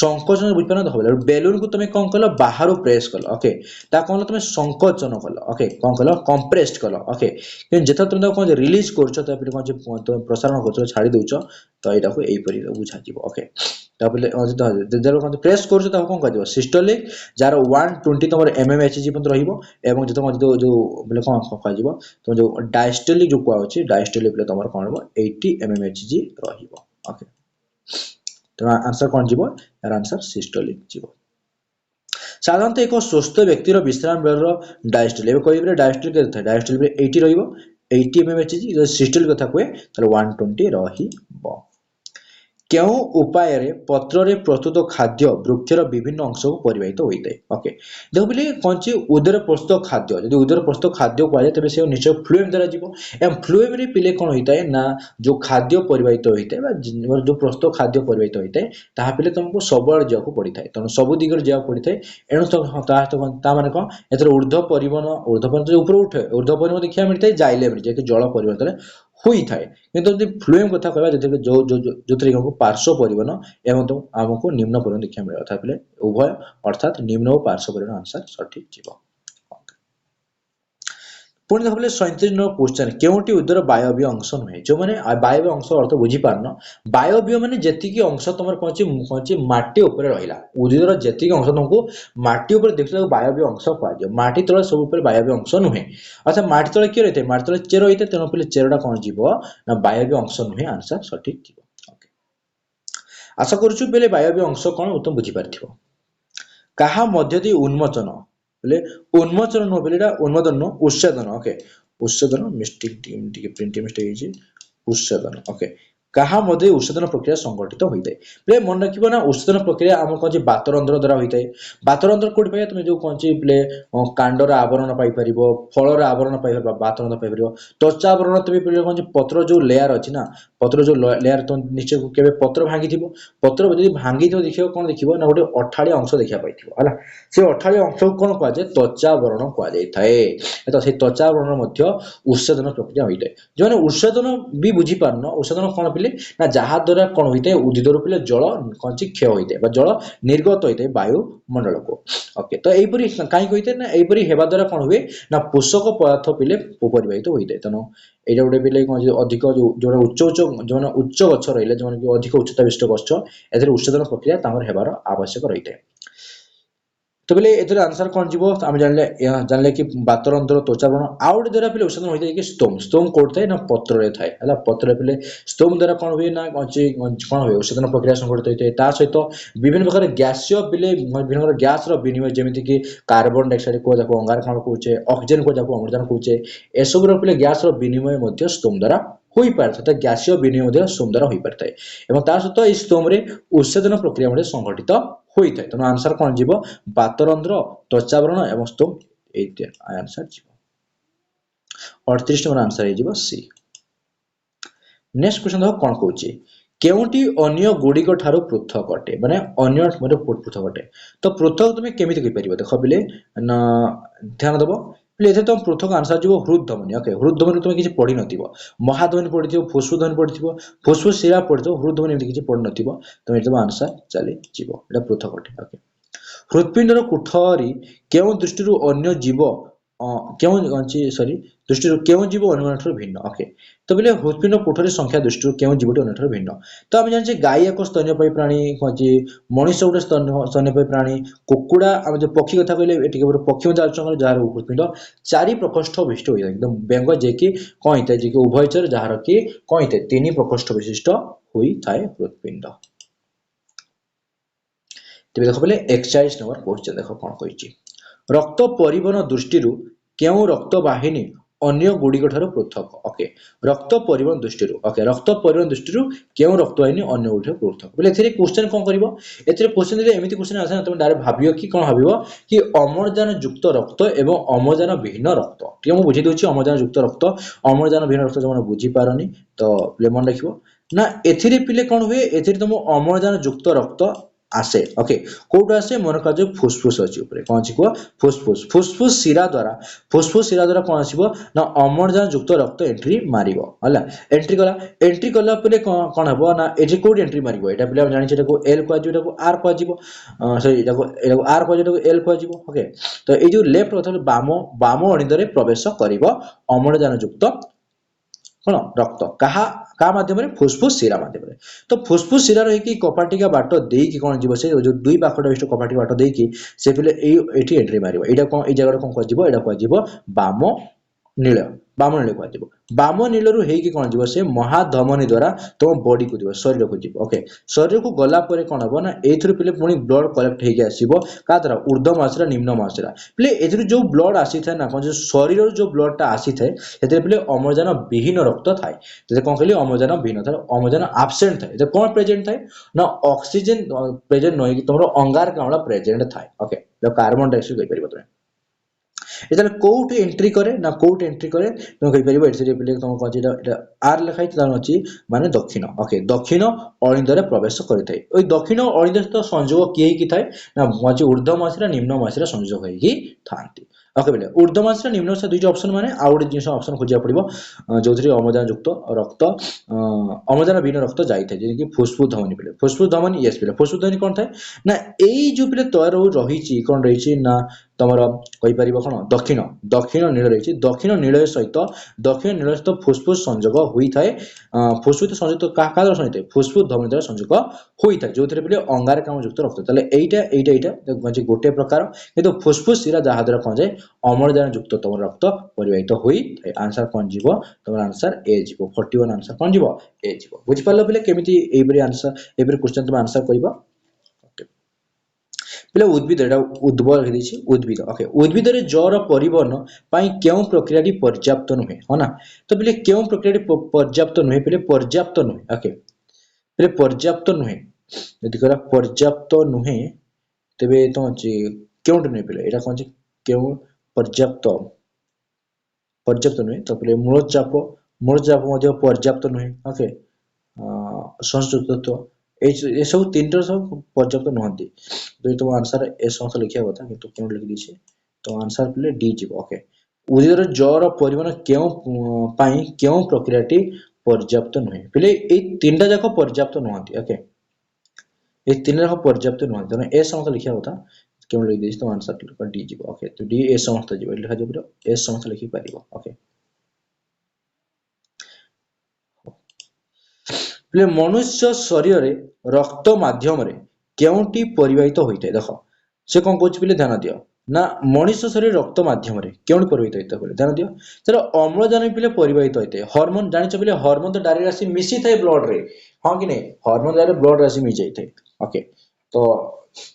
Speaker 1: ସଂକୋଚନ ବୁଝିପାର ନା ଦେଖ ବେଲୁନକୁ ତମେ କଣ କଲ ବାହାରୁ ପ୍ରେସ୍ କଲ। ଓକେ, ତା କଣ ତମେ ସଂକୋଚନ କଲ। ଓକେ, କଣ କଲ କମ୍ପ୍ରେସ୍ଡ କଲ। ଓକେ, କିନ୍ତୁ ଯେତେବେଳେ ତମେ ତାକୁ କଣ ରିଲିଜ କରୁଛ ତାପରେ କଣ ତମେ ପ୍ରସାରଣ କରୁଛ ଛାଡି ଦଉଛ ତ ଏଇଟାକୁ ଏଇପରି ବୁଝାଯିବ। ଓକେ, ତାପରେ ଯେତେବେଳେ ପ୍ରେସ୍ କରୁଛ ତାକୁ କଣ କୁହାଯିବ ସିଷ୍ଟୋଲିକ୍, ଯାହାର 120 ତମର mmHg ପର୍ଯ୍ୟନ୍ତ ରହିବ ଏବଂ ଯେତେବେଳେ ଯୋଉ ବୋଲେ କଣ କୁହାଯିବ ତମ ଯୋଉ ଡାଇଷ୍ଟୋଲିକ୍ ଯୋଉ କୁହାଯାଉଛି ଡାଇଷ୍ଟୋଲିକ୍ ବୋଲେ ତମର କଣ ହେବ 80 mmHg ରହିବ। ଓକେ, ତେଣୁ ଆନ୍ସର କଣ ଯିବ? ଏହାର ଆନ୍ସର ସିଷ୍ଟୋଲିକ୍ ଯିବ। ସାଧାରଣତଃ ଏକ ସୁସ୍ଥ ବ୍ୟକ୍ତିର ବିଶ୍ରାମ ବେଳର ଡାଇଷ୍ଟୋଲିକ୍ ଏବେ କହିବେ ଡାଇଷ୍ଟୋଲିକ୍ କେତେ ଥାଏ? ଡାଇଷ୍ଟୋଲିକ୍ 80 ରହିବ, 80 mmHg। ଯଦି ସିଷ୍ଟୋଲିକ୍ କଥା କୁହେ ତାହେଲେ 120 ରହିବ। କେଉଁ ଉପାୟରେ ପତ୍ରରେ ପ୍ରସ୍ତୁତ ଖାଦ୍ୟ ବୃକ୍ଷର ବିଭିନ୍ନ ଅଂଶକୁ ପରିବାହିତ ହୋଇଥାଏ? ଓକେ, ଦେଖ ବୋଲି କଣଛି ଉଦର ପ୍ରସ୍ତୁତ ଖାଦ୍ୟ, ଯଦି ଉଦର ପ୍ରସ୍ତୁତ ଖାଦ୍ୟ କୁହାଯାଏ ତେବେ ସେ ନିଶ୍ଚୟ ଫ୍ଲୁଏମ୍ ଦ୍ୱାରା ଯିବ ଏବଂ ଫ୍ଲୁଏମ୍ରେ ପିଲେ କଣ ହୋଇଥାଏ ନା ଯୋଉ ଖାଦ୍ୟ ପରିବାହିତ ହୋଇଥାଏ ବା ଯୋଉ ପ୍ରସ୍ତୁତ ଖାଦ୍ୟ ପରିବାହିତ ହୋଇଥାଏ ତାହା ପିଲେ ତମକୁ ସବୁଆଡେ ଯିବାକୁ ପଡିଥାଏ, ତେଣୁ ସବୁ ଦିଗରେ ଯିବାକୁ ପଡିଥାଏ। ଏଣୁ ତା ମାନେ କଣ ଏଥିରେ ଉର୍ଦ୍ଧ୍ୱ ପରିବହନ ଯୋଉ ଉପରୁ ଉଠେ ଉର୍ଦ୍ଧ୍ୱ ପରିବହନ ଦେଖିବାକୁ ମିଳିଥାଏ ଜାଇଲେମରେ ଯିଏକି ଜଳ ପରିବର୍ତ୍ତନ ହୋଇଥାଏ। କିନ୍ତୁ ଯଦି ଫ୍ଲୁଏମ୍ କଥା କହିବା ଯୋଉଥିରେ ଆମକୁ ପାର୍ଶ୍ୱ ପରିବହନ ଏବଂ ଆମକୁ ନିମ୍ନ ପରିବହନ ଦେଖିବାକୁ ମିଳିବ ତାହେଲେ ଉଭୟ ଅର୍ଥାତ୍ ନିମ୍ନ ଓ ପାର୍ଶ୍ୱ ପରିବହନ ଆନ୍ସର ସଠିକ ଯିବ। ପୁଣି ଦେଖଲେ 37 ନମ୍ବର କ୍ୱେଶ୍ଚନ, କେଉଁଟି ଉଦର ବାୟବୀୟ ଅଂଶ ନୁହେଁ? ଯୋଉମାନେ ବାୟବୀୟ ଅଂଶ ଅର୍ଥ ବୁଝିପାରୁନ, ବାୟବୀୟ ମାନେ ଯେତିକି ଅଂଶ ତମର କଣଛି ମାଟି ଉପରେ ରହିଲା, ଉଦ୍ଭିଦର ଯେତିକି ଅଂଶ ତମକୁ ମାଟି ଉପରେ ଦେଖିଲେ ତାକୁ ବାୟବୀୟ ଅଂଶ କୁହାଯିବ। ମାଟି ତଳେ ସବୁ ଉପରେ ବାୟବୀୟ ଅଂଶ ନୁହେଁ। ଆଚ୍ଛା, ମାଟି ତଳେ କିଏ ରହିଥାଏ? ମାଟି ତଳେ ଚେର ରହିଥାଏ, ତେଣୁ ପିଲେ ଚେରଟା କଣ ଯିବ ନା ବାୟବୀୟ ଅଂଶ ନୁହେଁ, ଆନ୍ସର ସଠିକ ଯିବ। ଆଶା କରୁଛୁ ପିଲେ ବାୟବୀୟ ଅଂଶ କଣ ତମେ ବୁଝିପାରିଥିବ। କାହା ମଧ୍ୟ ଦେଇ ଉନ୍ମୋଚନ ବୋଲେ ଉନ୍ମୋଚନ ନୁହଁ ବୋଲେ ଏଇଟା ଉନ୍ମୋଦନ ନୁହଁ, ଉଚ୍ଛେଦନ। ଓକେ, ଉଚ୍ଛେଦନ ଟିକେ ପ୍ରିଣ୍ଟିଂ ମିଷ୍ଟେକ୍ ହେଇଛି, ଉଚ୍ଛେଦନ। ଓକେ, କାହା ମଧ୍ୟ ଉଚ୍ଛେଦନ ପ୍ରକ୍ରିୟା ସଂଗଠିତ ହୋଇଥାଏ? ପ୍ଲେ ମନେ ରଖିବ ନା ଉଚ୍ଛେଦନ ପ୍ରକ୍ରିୟା ଆମର କଣ ବାତରନ୍ଧ୍ର ଦ୍ୱାରା ହୋଇଥାଏ। ବାତରନ୍ଧ୍ର କୋଉଠି ପାଇବା? ତମେ ଯୋଉ କଣ ପ୍ଲେ କାଣ୍ଡର ଆବରଣ ପାଇପାରିବ, ଫଳର ଆବରଣ ପାଇପାରିବ, ବାତରନ୍ଧ୍ର ପାଇପାରିବ। ତ୍ୱଚା ଆବରଣ ତମେ କଣ ପତ୍ର ଯୋଉ ଲେୟାର ଅଛି ନା, ପତ୍ର ଯୋଉ ଲେୟାର ତମେ ନିଶ୍ଚୟ କେବେ ପତ୍ର ଭାଙ୍ଗିଥିବ, ପତ୍ର ଯଦି ଭାଙ୍ଗିଥିବ ଦେଖିବ କଣ ଦେଖିବ ନା ଗୋଟେ ଅଠାଳିଆ ଅଂଶ ଦେଖିବା ପାଇଥିବ ହେଲା। ସେ ଅଠାଳିଆ ଅଂଶକୁ କଣ କୁହାଯାଏ? ତ୍ୱଚାବରଣ କୁହାଯାଇଥାଏ। ତ ସେଇ ତ୍ୱଚାବରଣ ମଧ୍ୟ ଉଚ୍ଛେଦନ ପ୍ରକ୍ରିୟା ହୋଇଥାଏ। ଯୋଉମାନେ ଉଚ୍ଛେଦନ ବି ବୁଝିପାରୁନ, ଉଚ୍ଛେଦନ କଣ ପିଲେ ନା ଯାହା ଦ୍ୱାରା କଣ ହୋଇଥାଏ ଉଦ୍ଭିଦରୁ ପିଲେ ଜଳ କଣଛି କ୍ଷୟ ହୋଇଥାଏ ବା ଜଳ ନିର୍ଗତ ହୋଇଥାଏ ବାୟୁମଣ୍ଡଳକୁ। ଓକେ, ତ ଏଇପରି କାହିଁକି ହୋଇଥାଏ ନା ଏଇପରି ହେବା ଦ୍ୱାରା କଣ ହୁଏ ନା ପୋଷକ ପଦାର୍ଥ ପିଲେ ପରିବାହିତ ହୋଇଥାଏ। ତେଣୁ ଏଇଟା ଗୋଟେ ପିଲେ କଣ ଅଧିକ ଯୋଉମାନେ ଉଚ୍ଚ ଗଛ ରହିଲେ, ଯୋଉମାନେ କି ଅଧିକ ଉଚ୍ଚତା ବିଶିଷ୍ଟ ଗଛ, ଏଥିରେ ଉଚ୍ଛେଦନ ପ୍ରକ୍ରିୟା ତାଙ୍କର ହେବାର ଆବଶ୍ୟକ ରହିଥାଏ। ତ ବୋଲେ ଏଥିରେ ଆନ୍ସର କଣ ଯିବ? ଆମେ ଜାଣିଲେ କି ବାତରନ୍ଧ୍ର, ତ୍ୱଚାବରଣ। ଆଉ ଗୋଟେ ଦ୍ୱାରା ପିଲେ ଉଚ୍ଛେଦନ ହୋଇଥାଏ କି ସ୍ତୋମ। ସ୍ତୋମ କୋଉଠି ଥାଏ ନା ପତ୍ରରେ ଥାଏ ହେଲା। ପତ୍ରରେ ପିଲେ ସ୍ତୋମ ଦ୍ୱାରା କଣ ହୁଏ ନା କଣ ହୁଏ ଉଚ୍ଛେଦନ ପ୍ରକ୍ରିୟା ସଂଘଟିତ ହୋଇଥାଏ। ତା ସହିତ ବିଭିନ୍ନ ପ୍ରକାର ଗ୍ୟାସୀୟ ପିଲେ ବିଭିନ୍ନ ପ୍ରକାର ଗ୍ୟାସର ବିନିମୟ, ଯେମିତି କି କାର୍ବନ ଡାଇଅକ୍ସାଇଡ କୁହା ଯାକୁ ଅଙ୍ଗାରକାମ୍ଳ କହୁଛେ, ଅକ୍ସିଜେନ କୁହା ଯାକୁ ଅମ୍ଳଜାନ କହୁଛେ, ଏସବୁର ପିଲେ ଗ୍ୟାସର ବିନିମୟ ମଧ୍ୟ ସ୍ତୋମ ଦ୍ୱାରା ହୋଇପାରିଥାଏ। ଗ୍ୟାସୀୟ ବିନିମୟ ମଧ୍ୟ ସ୍ତୋମ ଦ୍ୱାରା ହୋଇପାରିଥାଏ ଏବଂ ତା ସହିତ ଏହି ସ୍ତୋମରେ ଉଚ୍ଛେଦନ ପ୍ରକ୍ରିୟା ମଧ୍ୟ ସଂଘଟିତ ହୋଇଥାଏ। ତେଣୁ ଆନ୍ସର କଣ ଯିବ? ବାତରନ୍ଧ୍ର, ତ୍ୱଚାବରଣ ଏବଂ ସ୍ତୋମ। ଏଇଟି ଆନ୍ସର ଯିବ। 38 ନମ୍ବର ଆନ୍ସର ହେଇଯିବ ସି। ନେକ୍ସଟ କ୍ୱେଶ୍ଚନ ଦେଖ କଣ କହୁଛି, କେଉଁଟି ଅନ୍ୟ ଗୁଡ଼ିକ ଠାରୁ ପୃଥକ ଅଟେ? ମାନେ ଅନ୍ୟ ପୃଥକ ଅଟେ। ତ ପୃଥକ তুমি କେମିତି କହିପାରିବ? ଦେଖ ପିଲେ ଧ୍ୟାନ ଦେବ ପିଲେ, ଏଥିରେ ତମ ପୃଥକ ଆନ୍ସର ଯିବ ହୃଦଧମନୀ। ଓକେ, ହୃଦଧମନୀ ତମେ କିଛି ପଢିନଥିବ, ମହାଧମନୀ ପଢିଥିବ, ଫୁସଫୁସ ଧ୍ୱନି ପଢିଥିବ, ଫୁସଫୁସ ଶିରା ପଢିଥିବ, ହୃଦଧମନୀ ଏମିତି କିଛି ପଢିନଥିବ, ତମେ ଏଠି ଆନ୍ସର ଚାଲିଯିବ। ଏଇଟା ପୃଥକ ଅଟେ। ଓକେ, ହୃତ୍ପିଣ୍ଡର କୋଠରୀ କେଉଁ ଦୃଷ୍ଟିରୁ ଅନ୍ୟ ଜୀବ ଦୃଷ୍ଟିରୁ କେଉଁ ଜୀବ ଅନ୍ୟମାନଠାରୁ ଭିନ୍ନ? ଓକେ, ତ ବୋଲେ ହୃତ୍ପିଣ୍ଡ କୋଠରୀ ସଂଖ୍ୟା ଦୃଷ୍ଟିରୁ କେଉଁ ଜୀବଟି ଅନ୍ୟଠାରୁ ଭିନ୍ନ? ତ ଆମେ ଜାଣିଛେ ଗାଈ ଏକ ସ୍ତନ୍ୟପାୟୀ ପ୍ରାଣୀ, ମଣିଷ ଗୋଟେ ସ୍ତନ୍ୟପାୟୀ ପ୍ରାଣୀ, କୁକୁଡ଼ା ଆମେ ଯୋଉ ପକ୍ଷୀ କଥା କହିଲେ ଏଠି ଗୋଟେ ପକ୍ଷୀ ମଧ୍ୟ ଆଲୋଚନା କଲେ ଯାହାର ହୃତ୍ପିଣ୍ଡ 4 ପ୍ରକୋଷ୍ଠ ବିଶିଷ୍ଟ ହୋଇଥାଏ। କିନ୍ତୁ ବେଙ୍ଗ ଯିଏକି କଣ ହେଇଥାଏ, ଯିଏକି ଉଭୟଚର, ଯାହାର କି କଣ ହେଇଥାଏ 3 ପ୍ରକୋଷ୍ଠ ବିଶିଷ୍ଟ ହୋଇଥାଏ ହୃତ୍ପିଣ୍ଡ। ତେବେ ଦେଖ ବୋଲେ 41 ନମ୍ବର କ୍ୱେଶ୍ଚନ ଦେଖ କଣ କହିଛି, ରକ୍ତ ପରିବହନ ଦୃଷ୍ଟିରୁ କେଉଁ ରକ୍ତ ବାହିନୀ ଅନ୍ୟ ଗୁଡ଼ିକ ଠାରୁ ପୃଥକ? ଓକେ, ରକ୍ତ ପରିବହନ ଦୃଷ୍ଟିରୁ, ଓକେ, ରକ୍ତ ପରିବହନ ଦୃଷ୍ଟିରୁ କେଉଁ ରକ୍ତ ବାହିନୀ ଅନ୍ୟ ଗୁଡ଼ିକ ଠାରୁ ପୃଥକ? ବୋଲେ ଏଥିରେ କ୍ୱେଶ୍ଚନ କଣ କରିବ? ଏଥିରେ କ୍ୱେଶ୍ଚନ ଯଦି ଏମିତି କ୍ୱେଶ୍ଚନ ଆସେ ନା, ତମେ ଡାଇରେକ୍ଟ ଭାବିବ କି କଣ ଭାବିବ କି ଅମ୍ଳଜାନ ଯୁକ୍ତ ରକ୍ତ ଏବଂ ଅମ୍ଳଜାନ ବିହୀନ ରକ୍ତ। ଟିକେ ମୁଁ ବୁଝେଇ ଦଉଛି ଅମ୍ଳଜାନ ଯୁକ୍ତ ରକ୍ତ, ଅମ୍ଳଜାନ ବିହୀନ ରକ୍ତ ଯୋଉମାନେ ବୁଝିପାରନି ତ ମନେ ରଖିବ ନା, ଏଥିରେ ପିଲେ କଣ ହୁଏ, ଏଥିରେ ତମ ଅମ୍ଳଜାନ ଯୁକ୍ତ ରକ୍ତ आसे ओके कोड आसे मन कर जो फुसफुस अछि ऊपर कोन अछि को फुसफुस फुसफुस शिरा द्वारा कोन आसीबो ना अम्लजान युक्त रक्त एंट्री मारिबो हला एंट्री कला परे कोन हबो ना एजी कोड एंट्री मारिबो एटा पले हम जानि छै को एल को आजिबो को आर को आजिबो सॉरी एटा को आर को आजिबो एल को आजिबो ओके तो ए जो लेफ्ट अथवा बाम अणिदरे प्रवेश करिबो अम्लजान युक्त कोन रक्त कहा का माध्यम रे फुसफुस शिरा माध्यम रे तो फुसफुस शिरा रही कि कपाटिका बाट देई कि कोन जीव से जो दुई पाखटा विष्ट कपाटिका बाट देई कि से पले एठी एंट्री मारिबो एटा कोन ए जगह कोन को जीवो बाम नील बामनील को बाम नील रु हेकी कोन जीव से महाधमनी द्वारा तुम बॉडी को जीव शरीर को जीव ओके शरीर को गला परे कोन हबो ना एथुर पले पुनी ब्लड कलेक्ट हेकी आसीबो का द्वारा ऊर्ध्व मासरा निम्न मासरा पले एथुर जो ब्लड आसी थाए ना कोन जो शरीर जो ब्लड ता आसी थाए हेते पले अम्लजान विहीन रक्त थाए जते कोन कहली अम्लजान विहीन थाए अम्लजान एब्सेंट थाए जे कोन प्रेजेंट थाए ना ऑक्सीजन प्रेजेंट नय कि तुमरो अंगारकाम्ल प्रेजेंट थाए ओके जो कार्बन डाइऑक्साइड कहि परिबो तुम एतले कोट एंट्री करे ना कोट एंट्री करे तुम कहि परिबो एतले पले तुम कहछि एटा आर लिखाइ तान अछि माने दक्षिण ओके दक्षिण अणिदरे प्रवेश करितै ओइ दक्षिण अणिदरे तो संयोग किए कि थाए ना मझे ऊर्ध्व मासरा निम्न मासरा संयोग होई कि थांती ओके बेले ऊर्ध्व मासरा निम्न मासरा दुई ऑप्शन माने आउट जिंस ऑप्शन खोजिया पड़िबो जोथि अम्लजान युक्त रक्त अम्लजान बिना रक्त जाई थाए जे कि फुसफुस धमनी बेले फुसफुस धमनी यस बेले फुसफुस धमनी कोन थाए ना एई जो बेले तयर रहिछि कोन रहिछि ना तमर कहि परिबो कोन दक्षिण दक्षिण नील रहिछि दक्षिण नील सहित फुसफुस संयोग होई थाए फुसफुस संयोग का का सहित फुसफुस धमनी द्वारा संयोग होई थाए जोथरे पले अंगारकाम्ल युक्त रक्त तले एइटा गोटे प्रकार किंतु फुसफुस शिरा जहा द्वारा कोन जाय अम्लजान युक्त तमर रक्त परिवाहित होई थाए आंसर कोन जीवो तमर आंसर ए जीवो 41 आंसर कोन जीवो ए जीवो बुझि पालो पले केमिति एबरी आंसर एबरी क्वेश्चन तुम आंसर करिबो पहले उद्भिद एटा उद्भव लिखि दैछि उद्भिद ओके उद्भिद रे जर परिवहन पई केउ प्रक्रियाटी पर्याप्त नुहे हो ना तो पहले केउ प्रक्रियाटी पर्याप्त नुहे पहले पर्याप्त नुहे ओके पहले पर्याप्त नुहे यदि करा पर्याप्त नुहे तबे तो केउट नुहे पहले एटा कोन केउ पर्याप्त पर्याप्त नुहे तो पहले मूलचाप मध्ये पर्याप्त नुहे ओके संयुक्त तत्व ए सब तीनटा सब पर्याप्त नहंती तो तुम आंसर ए समस्त लिखिया କଥା কিন্তু केउ लिखि दिछि तो आंसर पले डी जीव ओके उदिर जर परिमाण केउ पाई केउ प्रक्रियाटी पर्याप्त नहे पले ए तीनटा जाक पर्याप्त नहंती ओके ए तीनटा जाक पर्याप्त नहंती तो ए समस्त लिखिया କଥା केउ लिखि दिछि तो आंसर डी जीव ओके तो डी ए समस्त जीव लिखा जीव ए समस्त लिखि परिबो ओके पले मनुष्य शरीर रे रक्त माध्यम रे केउटी परिवाहित होइते देखो से कोन कहछि पले ध्यान दियो ना मनुष्य शरीर रक्त माध्यम रे केउटी परिवाहित होइते पले ध्यान दियो तर अम्लजान पले परिवाहित होइते हार्मोन जानि छ पले हार्मोन तो डायरेक्ट आसी मिसी थाए ब्लड रे हां कि नै हार्मोन डायरेक्ट ब्लड रे आसी मिस जाई थाए ओके तो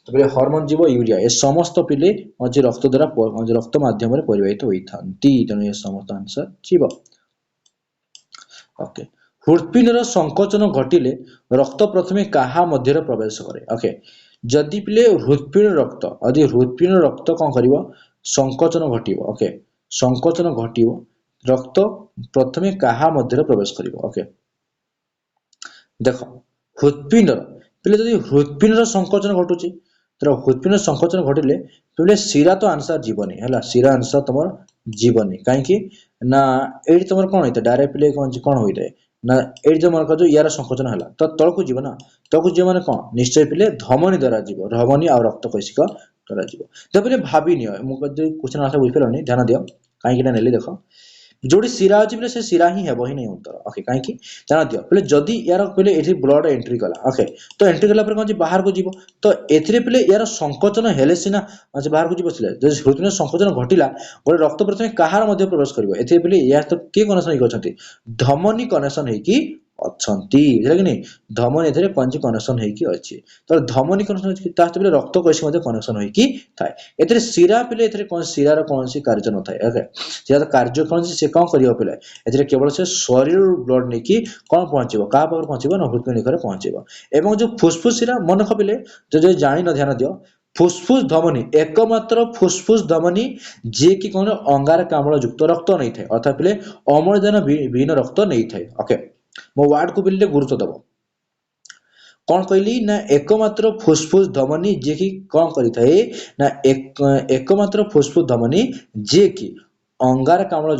Speaker 1: पले हार्मोन जीव यूरिया ए समस्त पले मजे रक्त द्वारा रक्त माध्यम रे परिवाहित होइथांती तने ए समस्त आंसर जीव ओके हृदपिंडर संकोचन घटिले रक्त प्रथमे काहा मध्य प्रवेश करे ओके जदि पिले हृदपिंड रक्त कोन करिवो संकोचन घटिवो ओके संकोचन घटिवो रक्त प्रथमे काहा मध्य प्रवेश करिवो ओके देखो हृदपिंड पिले जदि हृदपिंडर संकोचन घटुची तर हृदपिंड संकोचन घटिले पिले शिरा तो आंसर जीवनी हला शिरा आंसर तमर जीवनी काहे कि ना एडी तमर कोन होइते डायरेक्ट पिले कोन होइते ना एडी जो मन जो यार संकोचन हला तो तळकु जीव ना तळकु जीव माने कोन निश्चय पिले धमनी द्वारा जीव धमनी और रक्त कोशिका द्वारा जीव तो पिले भाबी नियो मु क्वेश्चन आंसर बुझ पेलनी ध्यान दियो काहे कि नेली देखो जोडी शिरा अछि पिले से शिरा ही हेबो ही नै उत्तर ओके काहे कि ध्यान दियो पिले जदी यार पिले एठी ब्लड एंट्री कला ओके तो एंट्री कला पर कोन बाहर को जीव तो एथिरे पिले यार संकोचन हेले सिना जे बाहर को जीव सिले जे हृदय संकोचन घटिला गोटे रक्त प्रथमे काहार मध्य प्रवेश करिवो एथिरे पिले या तो के कनेक्शन हि गछंती धमनी कनेक्शन है कि अछंती बुझला कि नै धमनी एथिरे पंच कनेक्शन है कि अछि तो धमनी कनेक्शन अछि तास्त पिले रक्त कोशिका मध्य कनेक्शन है कि थाए एथिरे शिरा पिले एथिरे कोन शिरा रो कोनसी कार्य न थाए ओके शिरा कार्य कोन से कोन करियो पिले एथिरे केवल से शरीर ब्लड नै कि कोन पहुंचीबो का पर पहुंचीबो न हृदय निकरे पहुंचीबो एवं जो फुसफुस शिरा मन खपिले जो जानि न ध्यान दियो फुसफुस धमनी एकमात्र फुसफुस धमनी जे कि कोन अंगारकाम्ल युक्त रक्त नै थाए अर्थात पिले अम्लजान विहीन रक्त नै थाए ओके मो वर्ड को बिल्ले गुरुत्व दबो कौन कहली ना एकमात्र फुसफुस धमनी जे कि कौन करिथाए ना एकमात्र फुसफुस धमनी जे कि अंगारकाम्ल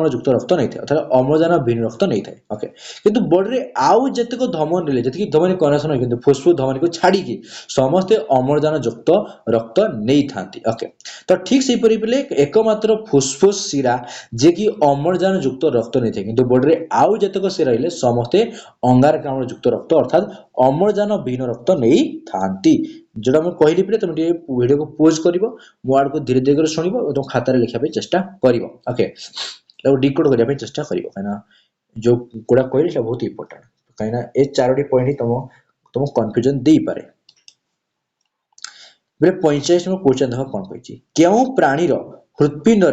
Speaker 1: युक्त रक्त नहीं था अर्थात अम्लजान विहीन रक्त नहीं था ओके किंतु बॉडी रे आउ जतेक धमनी रे जतेक धमनी कनेक्शन किंतु फुसफुस धमनी को छाड़ी की समस्ते अम्लजान युक्त रक्त नहीं थांती ओके तो ठीक से परि पले एकमात्र फुसफुस शिरा जे कि अम्लजान युक्त रक्त नहीं था किंतु बॉडी रे आउ जतेक शिरा रहिले समस्ते अंगारकाम्ल युक्त रक्त अर्थात अम्लजान विहीन रक्त नहीं थांती जोटा मैं कहली पे तुम वीडियो को पोज कर वर्ड को धीरे धीरे शुणव और खातार लिखा चेष्टा कर ओके डिकोड करने चेष्टा कर कहीं जो गुड़ा कहली बहुत इंपोर्टेंट कहीं ए चारोटी पॉइंट ही तुम कन्फ्यूजन दे पारे 45 नंबर क्वेश्चन देख कौन कही क्यों प्राणीर हृत्पिंड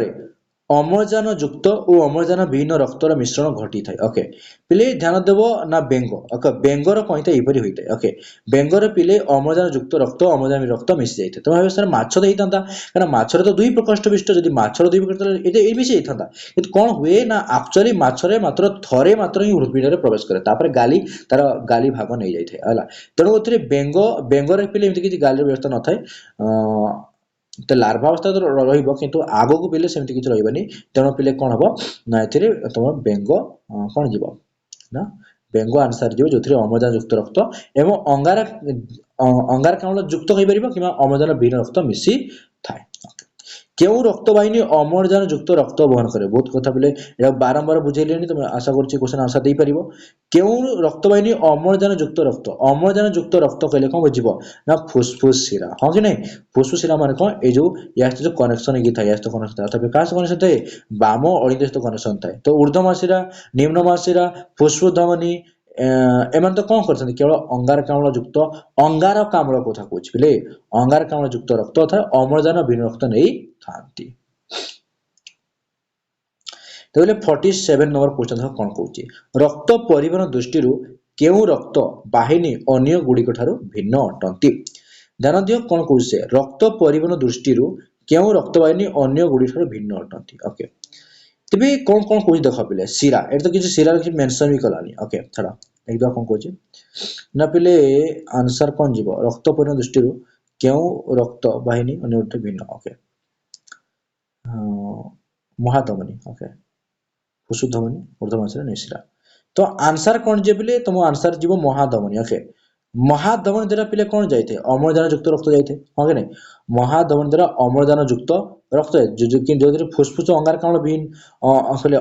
Speaker 1: अम्लजान युक्त और अम्लजान विहीन रक्तर मिश्रण घटी थाए ओके पिले ध्यान देव ना बेंग ओके बेंगर कहीं यहपरी होता है ओके बेंगर पिले अम्लजान युक्त रक्त अम्लजान रक्त मिसी जाए तुम भाव सर माछ देता क्या माछर तो दुई प्रकोष्ठ विशिष्ट जब माछर दुई प्रकोष्ठ ये मिसी जाता कि कौन हुए ना एक्चुअली माछरे मात्र थरे मात्र ही हृत्पिंड प्रवेश करे गाली तार गाली भाग नहीं जाए तेणु बेंग बेंगर पिले एमती किसी गाली व्यवस्था न थाए तो लार्भा अवस्था तो रहिबो किंतु आगो को पिले सेमती किछ रहिबनी तेणु पिले कोन हबो ना एथिरे तुम बेंग कोन जीवो ना बेंग आंसर जीवो जोथिरे अम्लजान युक्त रक्त एवं अंगारकाम्ल युक्त कहि परिबो किबा अम्लजान विहीन रक्त मिसी थाए क्यों रक्तवाहिनी अम्लजान युक्त रक्त वहन करे बहुत कथा बोले एटा बारंबार बुझेलेनी तुम आशा करछि क्वेश्चन आंसर दे परिबो क्यों रक्तवाहिनी अम्लजान युक्त रक्त कहले कोन बुझिबो ना फुसफुस शिरा हां कि नहीं फुसफुस शिरा माने कोन ए जो या जो कनेक्शन की था या तो कनेक्शन था तबे कास कनेक्शन थाए बाम अणिदेश तो कनेक्शन थाए तो ऊर्ध्वमा शिरा निम्नमा शिरा फुसफुस धमनी एमन तो कौन कर केवल अंगारकाम्ल युक्त अंगारकाम्ल कथा कहूँ पिले अंगारकाम्ल युक्त रक्त अर्थात अम्लजान विहीन रक्त नहीं थांती तो 47 नंबर क्वेश्चन कौन कहूँ रक्त परिवहन दृष्टि केउ रक्त वाहिनी अन्य गुड़िक ठारू भिन्न अटंती ध्यान दियो कौन कहूँ से रक्त परिवहन दृष्टि केउ रक्त वाहिनी अन्य गुड़ी ठारू भिन्न अटंती ओके तेबे कौन कौन कहूँ देख पिले शिरा ए तो किसी शिरार किसी मेंशन भी कलानी ओके छाड़ा एक दो कौन कहूँ ना पिले आंसर कौन जीव रक्त परिवहन दृष्टि केउ रक्त वाहिनी अन्य गुड़ी भिन्न ओके महाधमनी ओके फुसफुस धमनी ऊर्ध्वमाशय निशिरा तो आंसर कौन जे पिले तुम आंसर जीव महाधमनी ओके महाधमनी द्वारा पिले कौन जाए अम्लजान युक्त रक्त जाए हाँ कि नहीं महाधमनी द्वारा अम्लजान युक्त रक्त जो फुसफुस अंगारकाम्ल विहीन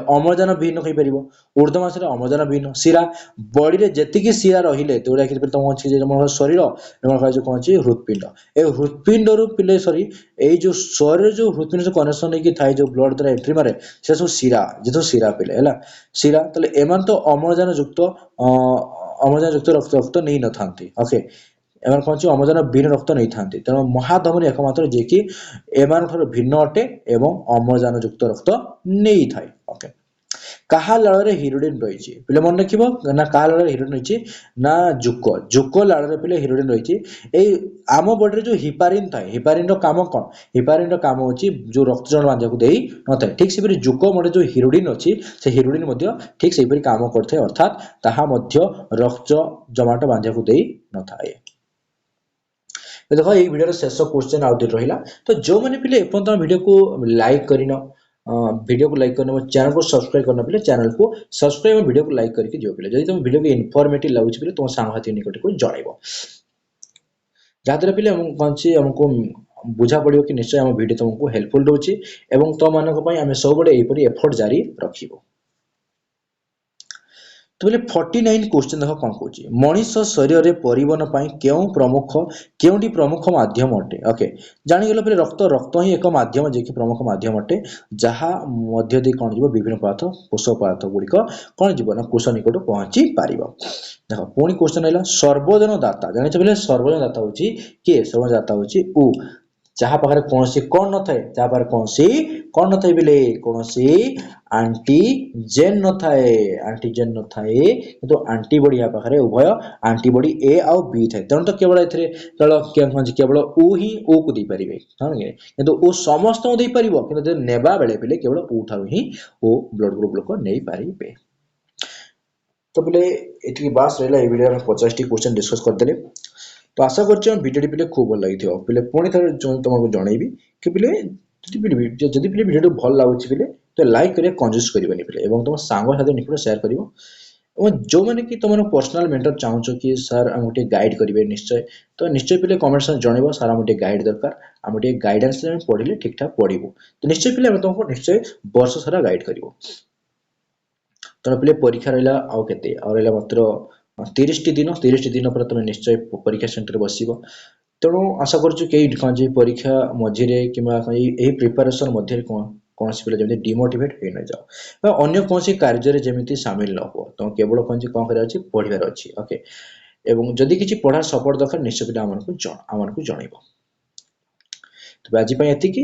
Speaker 1: अम्लजान विहीन कही पार ऊर्ध्वमाशय अम्लजान विहीन शिरा बॉडी रे जेतिकी शिरा रहिले जोड़ा तुम शरीर जो कौन हृत्पिंड ए हृत्पिंड पिले सॉरी এই जो शरीर जो हृत्पिंड से कनेक्शन नहीं थाए जो ब्लड द्वारा एंट्री मारे से सब शिरा जो शिरा पिले है शिरा तो एमान तो अम्लजान युक्त रक्त नहीं न थांती ओके एमान कौन अम्लजान विहीन रक्त नहीं थांती तेणु महाधमनी एकमात्र जे कि एमान ठाରୁ भिन्न अटे एवं अम्लजान युक्त रक्त नहीं थाए ओके काहा लाଳରେ हिरोडिन रही पिले मन रखिबो ना काहा लाଳରେ हिरोडिन रही ना जुको लाଳରେ पिले हिरोडिन रही ए आम बॉडी जो हिपारिन थाए हिपारिन रो काम कोन हिपारिन रो काम होची जो रक्त जन बांधा को देई न थाए ठीक सेपरि जुको मडे जो हिरोडिन अछि से हिरोडिन मध्ये ठीक सेपरि काम करथे अर्थात ताहा मध्ये रक्त जमाट बांधा को देई न थाए तो देखो ये वीडियो शेष क्वेश्चन आउट रहिला तो जो मैंने पिले एपन वीडियो को लाइक करिनो वीडियो को लाइक करना चैनल को सब्सक्राइब करना पिले चैनल को सब्सक्राइब वीडियो को लाइक करके जो पिले जदि तुम वीडियो को इनफॉर्मेटिव लागुछि पिले तुम सांगहाती निकट को जणाइबो जहाद्वारा पिले हमको बुझा पड़ियो कि निश्चय हम वीडियो तुमको हेल्पफुल दोछि एवं तो मानक पई हमें सब बडे एपरि एफर्ट जारी रखिबो तो बोले 49 क्वेश्चन देख कौन कहूँ मनीष शरीर में परिवहन पाई केउटी प्रमुख माध्यम अटे ओके जानीगला पे रक्त ही एक माध्यम जे कि प्रमुख माध्यम अटे जहाँ मध्य दे कौन जीव विभिन्न पदार्थ पोषक पदार्थ गुड़िक कौन जीव ना कोष निकट पहुंची पार देख पुणी क्वेश्चन है सर्वजन दाता जानी बोले सर्वजन दाता हूँ किए सर्वजन दाता हूँ उ जहाँ पाखे कौन कौन न थाए जहाँ पाखे कौन न थाए बोले कौन आंटीजेन न थाए आंटीजेन न थाए किंतु आंटीबॉडी यहाँ पाखे उभय आंटीबॉडी ए आउ बी थाए तेणु तो केवल केवल उ ही ओ को दे पारे किंतु ओ समस्त दे पार कि नेबा बेले पिले केवल उ ठारू ही ओ ब्लड ग्रुप लोक नहीं पारे तो पिले एतिकी बास रहला ए वीडियो 50 टी क्वेश्चन डिस्कस करदेले। तो आशा करछि हम वीडियो पिले खूब भल लागिथियो पिले पुणी थरे तुमको जणैबी कि पिले जदि पिले वीडियो भल लागुछि पिले तो लाइक करिया कंजूस करबनी पिले एवं तुम सांग साथे निकट शेयर करिवो और जो मैंने कि तुम पर्सनल मेंटर चाहो कि सर आम गोटे गाइड करेंगे निश्चय तो निश्चय पिले कमेंट्स में जनइब सर आम गोटे गाइड दरकार आम गोटे गाइडेंस पढ़ले ठीक ठाक पढ़ू तो निश्चय पिले तुमको निश्चय वर्ष सारा गाइड कर तेना पिले परीक्षा रहा आउ केते आ रहा मात्र 30 दिन पर तुम निश्चय परीक्षा सेंटर बस तेणु आशा करुँ परीक्षा मझे कि प्रिपेरेसन मध्य कौन सी पिला जमी डिमोटिवेट हो न जाओ अन्य कौन सी कार्य जमी सामिल न हो तुम केवल कौन कर पढ़ार अच्छी ओके एवं जदि किसी पढ़ार सपोर्ट दरकार निश्चय पिला आमको जनइब। तो आज एतिकी।